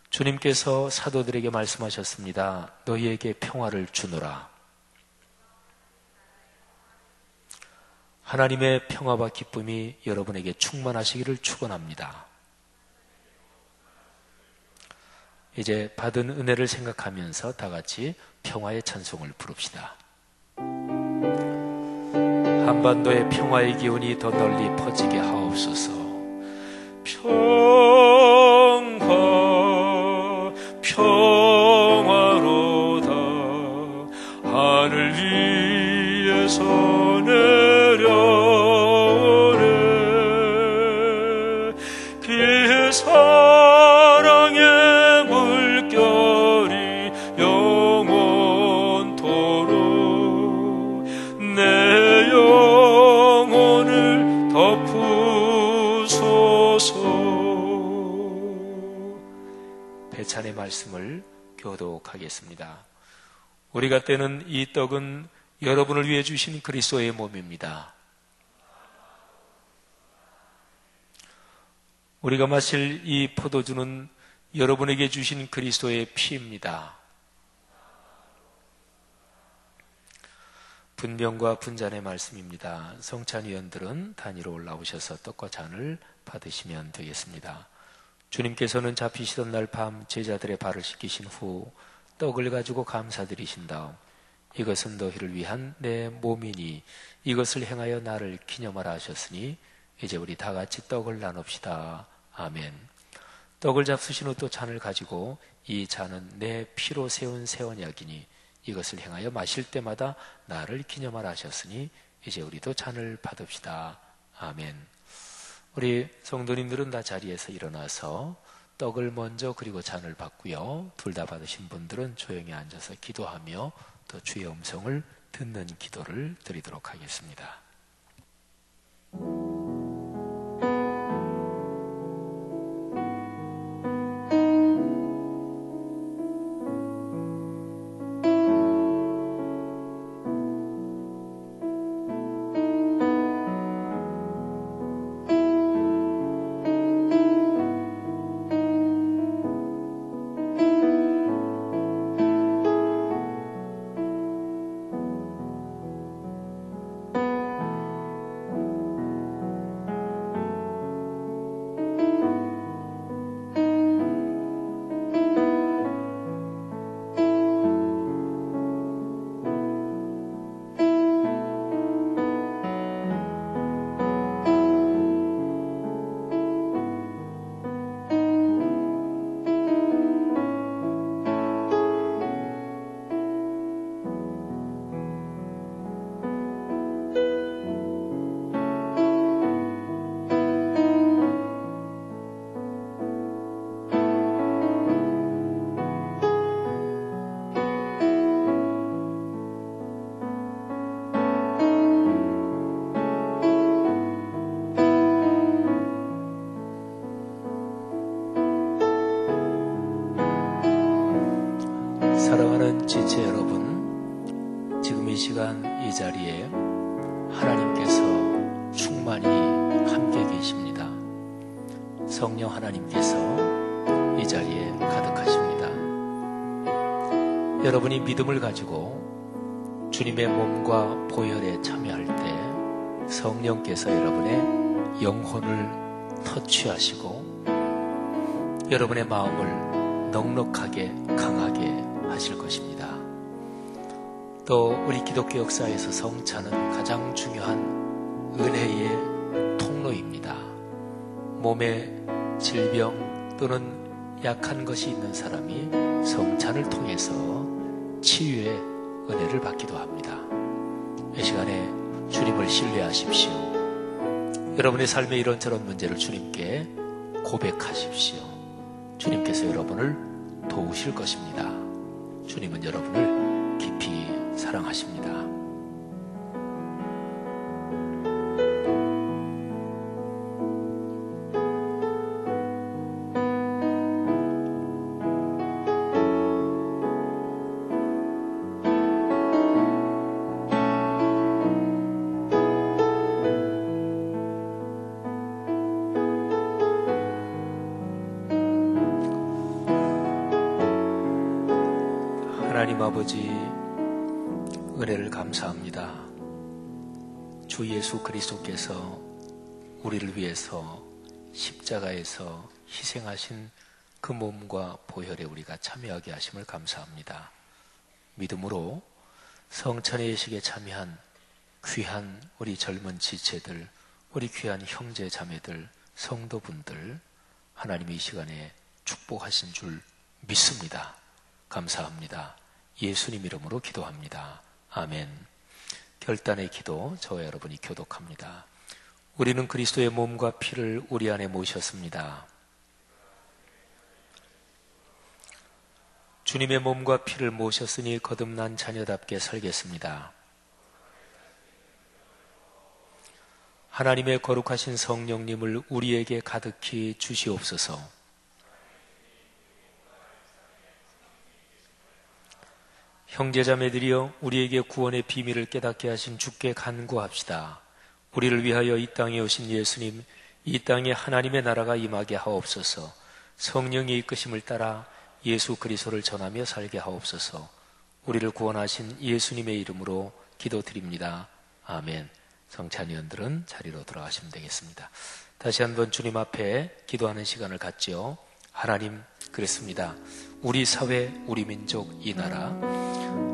주님께서 사도들에게 말씀하셨습니다. 너희에게 평화를 주노라. 하나님의 평화와 기쁨이 여러분에게 충만하시기를 축원합니다. 이제 받은 은혜를 생각하면서 다 같이 평화의 찬송을 부릅시다. 한반도의 평화의 기운이 더 널리 퍼지게 하옵소서. 평화로다. 하늘 위에서 내려오네. 그 사랑의 물결이 영원토록 내 영혼을 덮으소서. 배찬의 말씀을 교독하겠습니다. 우리가 떼는 이 떡은 여러분을 위해 주신 그리스도의 몸입니다. 우리가 마실 이 포도주는 여러분에게 주신 그리스도의 피입니다. 분병과 분잔의 말씀입니다. 성찬위원들은 단위로 올라오셔서 떡과 잔을 받으시면 되겠습니다. 주님께서는 잡히시던 날 밤 제자들의 발을 씻기신 후 떡을 가지고 감사드리신 다음 이것은 너희를 위한 내 몸이니 이것을 행하여 나를 기념하라 하셨으니 이제 우리 다 같이 떡을 나눕시다. 아멘. 떡을 잡수신 후 또 잔을 가지고 이 잔은 내 피로 세운 새 언약이니 이것을 행하여 마실 때마다 나를 기념하라 하셨으니 이제 우리도 잔을 받읍시다. 아멘. 우리 성도님들은 다 자리에서 일어나서 떡을 먼저 그리고 잔을 받고요. 둘 다 받으신 분들은 조용히 앉아서 기도하며 또 주의 음성을 듣는 기도를 드리도록 하겠습니다. 사랑하는 지체 여러분, 지금 이 시간 이 자리에 하나님께서 충만히 함께 계십니다. 성령 하나님께서 이 자리에 가득하십니다. 여러분이 믿음을 가지고 주님의 몸과 보혈에 참여할 때 성령께서 여러분의 영혼을 터치하시고 여러분의 마음을 넉넉하게 강하게 하실 것입니다. 또 우리 기독교 역사에서 성찬은 가장 중요한 은혜의 통로입니다. 몸에 질병 또는 약한 것이 있는 사람이 성찬을 통해서 치유의 은혜를 받기도 합니다. 이 시간에 주님을 신뢰하십시오. 여러분의 삶의 이런저런 문제를 주님께 고백하십시오. 주님께서 여러분을 도우실 것입니다. 주님은 여러분을 깊이 사랑하십니다. 하나님 아버지, 은혜를 감사합니다. 주 예수 그리스도께서 우리를 위해서 십자가에서 희생하신 그 몸과 보혈에 우리가 참여하게 하심을 감사합니다. 믿음으로 성찬의 예식에 참여한 귀한 우리 젊은 지체들, 우리 귀한 형제 자매들, 성도분들, 하나님이 이 시간에 축복하신 줄 믿습니다. 감사합니다. 예수님 이름으로 기도합니다. 아멘. 결단의 기도, 저와 여러분이 교독합니다. 우리는 그리스도의 몸과 피를 우리 안에 모셨습니다. 주님의 몸과 피를 모셨으니 거듭난 자녀답게 살겠습니다. 하나님의 거룩하신 성령님을 우리에게 가득히 주시옵소서. 형제자매들이여, 우리에게 구원의 비밀을 깨닫게 하신 주께 간구합시다. 우리를 위하여 이 땅에 오신 예수님, 이 땅에 하나님의 나라가 임하게 하옵소서. 성령의 이끄심을 따라 예수 그리스도를 전하며 살게 하옵소서. 우리를 구원하신 예수님의 이름으로 기도드립니다. 아멘. 성찬위원들은 자리로 돌아가시면 되겠습니다. 다시 한번 주님 앞에 기도하는 시간을 갖지요. 하나님, 그랬습니다. 우리 사회, 우리 민족, 이 나라,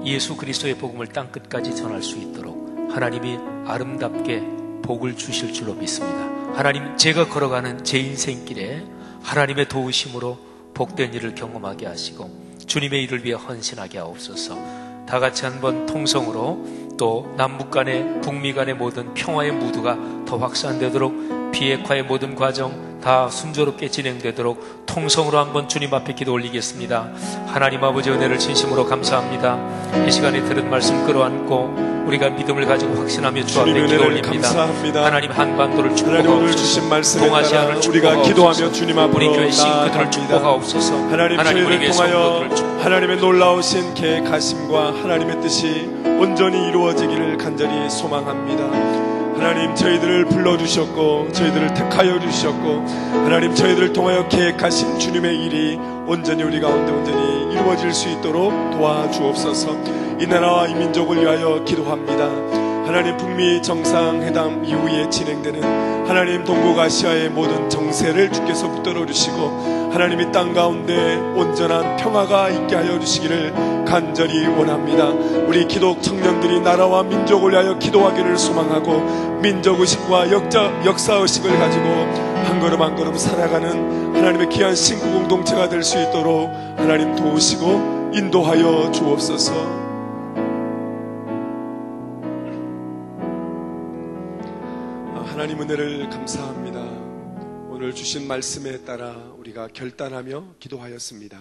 예수 그리스도의 복음을 땅끝까지 전할 수 있도록 하나님이 아름답게 복을 주실 줄로 믿습니다. 하나님, 제가 걸어가는 제 인생길에 하나님의 도우심으로 복된 일을 경험하게 하시고 주님의 일을 위해 헌신하게 하옵소서. 다 같이 한번 통성으로 또 남북 간의 북미 간의 모든 평화의 무드가 더 확산되도록 비핵화의 모든 과정 다 순조롭게 진행되도록 통성으로 한번 주님 앞에 기도 올리겠습니다. 하나님 아버지 은혜를 진심으로 감사합니다. 이 시간에 들은 말씀 끌어안고 우리가 믿음을 가지고 확신하며 주 앞에 기도 올립니다. 감사합니다. 하나님 한반도를 하나님 오늘 축복하옵소서. 주신 말씀에 따라 동아시아를 우리가 기도하며 주님 앞으로 우리 교회 싱크들을 나아갑니다. 축복하옵소서. 하나님 우리 저희를 교회 통하여 성도들을 축복하옵소서. 하나님의 놀라우신 계획하심과 하나님의 뜻이 온전히 이루어지기를 간절히 소망합니다. 하나님 저희들을 불러주셨고 저희들을 택하여 주셨고 하나님 저희들을 통하여 계획하신 주님의 일이 온전히 우리 가운데 온전히 이루어질 수 있도록 도와주옵소서. 이 나라와 이 민족을 위하여 기도합니다. 하나님 북미 정상회담 이후에 진행되는 하나님 동북아시아의 모든 정세를 주께서 붙들어 주시고 하나님 이 땅 가운데 온전한 평화가 있게 하여 주시기를 간절히 원합니다. 우리 기독 청년들이 나라와 민족을 위하여 기도하기를 소망하고 민족의식과 역사의식을 가지고 한 걸음 한 걸음 살아가는 하나님의 귀한 신구 공동체가 될 수 있도록 하나님 도우시고 인도하여 주옵소서. 하나님 은혜를 감사합니다. 오늘 주신 말씀에 따라 우리가 결단하며 기도하였습니다.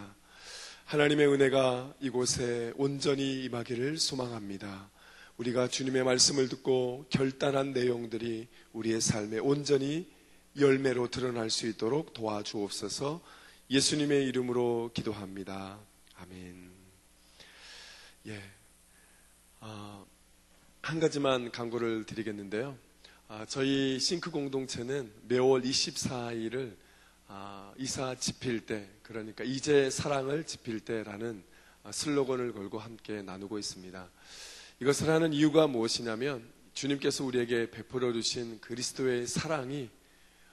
하나님의 은혜가 이곳에 온전히 임하기를 소망합니다. 우리가 주님의 말씀을 듣고 결단한 내용들이 우리의 삶에 온전히 열매로 드러날 수 있도록 도와주옵소서. 예수님의 이름으로 기도합니다. 아멘. 한 가지만 강구를 드리겠는데요. 저희 싱크 공동체는 매월 24일을 이사 집필 때, 그러니까 이제 사랑을 집필 때라는 슬로건을 걸고 함께 나누고 있습니다. 이것을 하는 이유가 무엇이냐면 주님께서 우리에게 베풀어 주신 그리스도의 사랑이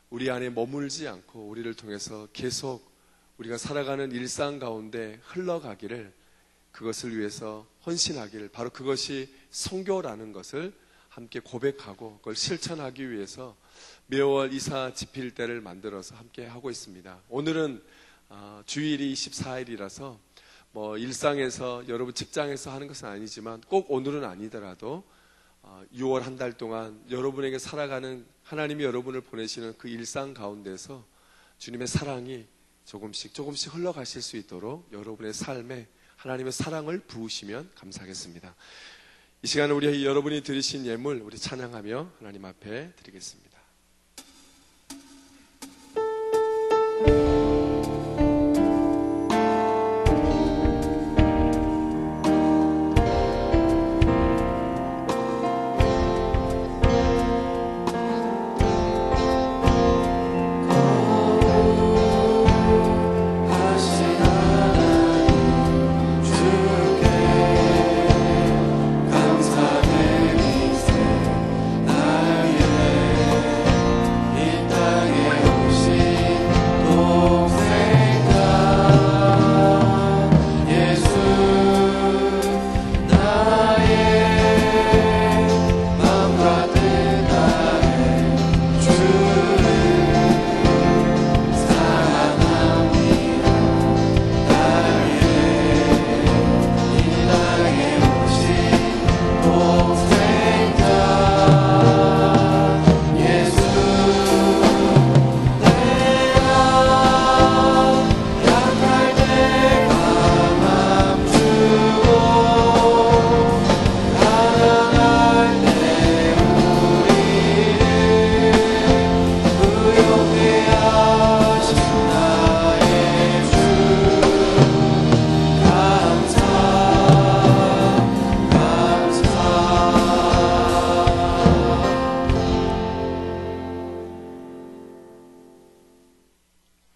우리 안에 머물지 않고 우리를 통해서 계속 우리가 살아가는 일상 가운데 흘러가기를, 그것을 위해서 헌신하기를, 바로 그것이 선교라는 것을 함께 고백하고 그걸 실천하기 위해서 매월 이사 집필 때를 만들어서 함께 하고 있습니다. 오늘은 주일이 24일이라서 일상에서 여러분 직장에서 하는 것은 아니지만 꼭 오늘은 아니더라도 6월 한 달 동안 여러분에게 살아가는 하나님이 여러분을 보내시는 그 일상 가운데서 주님의 사랑이 조금씩 흘러가실 수 있도록 여러분의 삶에 하나님의 사랑을 부으시면 감사하겠습니다. 이 시간에 우리 여러분이 드리신 예물 우리 찬양하며 하나님 앞에 드리겠습니다.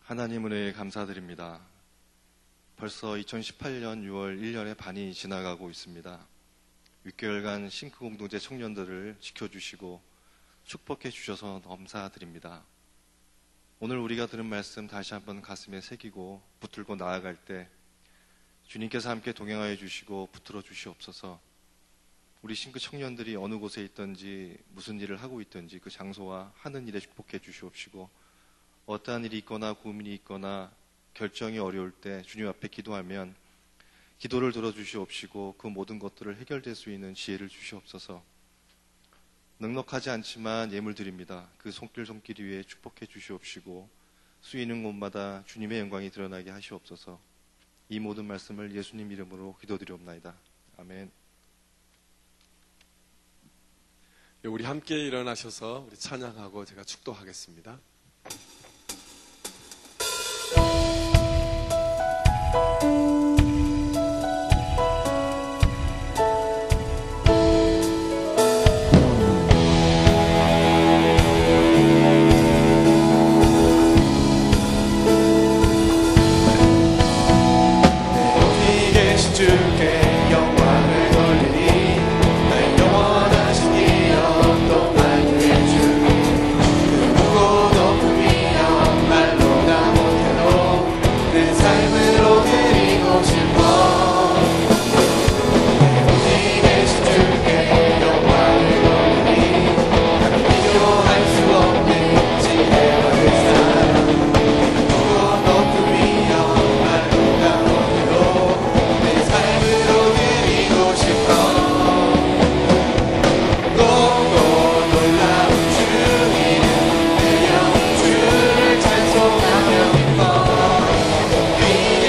하나님 은혜에 감사드립니다. 벌써 2018년 6월 1년의 반이 지나가고 있습니다. 6개월간 싱크 공동체 청년들을 지켜주시고 축복해 주셔서 감사드립니다. 오늘 우리가 들은 말씀 다시 한번 가슴에 새기고 붙들고 나아갈 때 주님께서 함께 동행하여 주시고 붙들어 주시옵소서. 우리 싱크 청년들이 어느 곳에 있든지 무슨 일을 하고 있든지 그 장소와 하는 일에 축복해 주시옵시고, 어떠한 일이 있거나 고민이 있거나 결정이 어려울 때 주님 앞에 기도하면 기도를 들어주시옵시고 그 모든 것들을 해결될 수 있는 지혜를 주시옵소서. 넉넉하지 않지만 예물 드립니다. 그 손길 위에 축복해 주시옵시고 쓰이는 곳마다 주님의 영광이 드러나게 하시옵소서. 이 모든 말씀을 예수님 이름으로 기도드리옵나이다. 아멘. 우리 함께 일어나셔서 우리 찬양하고 제가 축도하겠습니다. 주께 영광을 돌리니 날 영원하신 기억 또 만들 주 크고 높은 위엄 말로 다 못해도 내 삶으로 드리고 싶어. 내 계신 주께 영광을 돌리니 나는 비교할 수 없는 지혜와 그 사랑 크고 높은 위엄 말로 다 못해도 삶으로 드리고 싶어. 높고 놀라운 주 이름 내 영혼 주를 찬송하며 기뻐. 위에는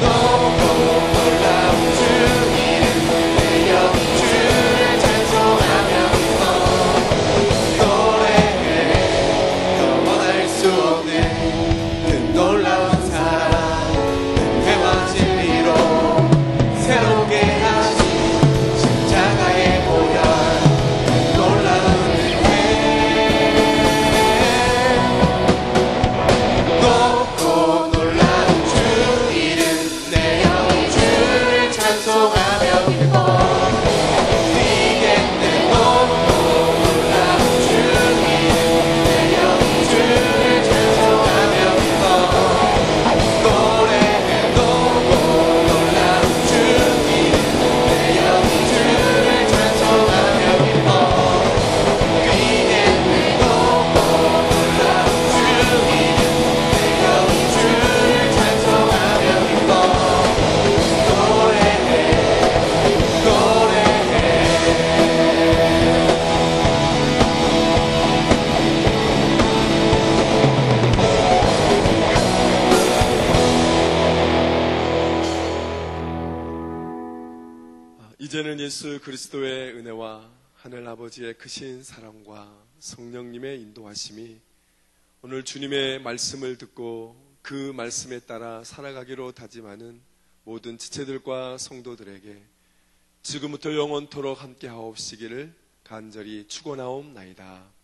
높고 놀라운 주 이름 내 영혼 주를 찬송하며 기뻐. 노래해 영원할 수 없는 그 놀라운 사랑 은혜와 진리로 새롭게 하신 십자가의 보혈 놀라운 은혜. 높고 놀라운 주 이름 내 영혼 주를 찬송하며 기뻐. 이겠네 높고 놀라운 주 이름 내 영혼 주를 찬송하며 기뻐. 노래해 높고 놀라운 주 내 영혼 주를 찬송하며 기뻐. 위에는 높고 놀라운 주 이름 내 영혼 주를 찬송하며 기뻐. 노래해 노래해. 이제는 예수 그리스도의 은혜와 하늘 아버지의 크신 사랑과 성령님의 인도하심이 오늘 주님의 말씀을 듣고 그 말씀에 따라 살아가기로 다짐하는 모든 지체들과 성도들에게 지금부터 영원토록 함께 하옵시기를 간절히 축원하옵나이다.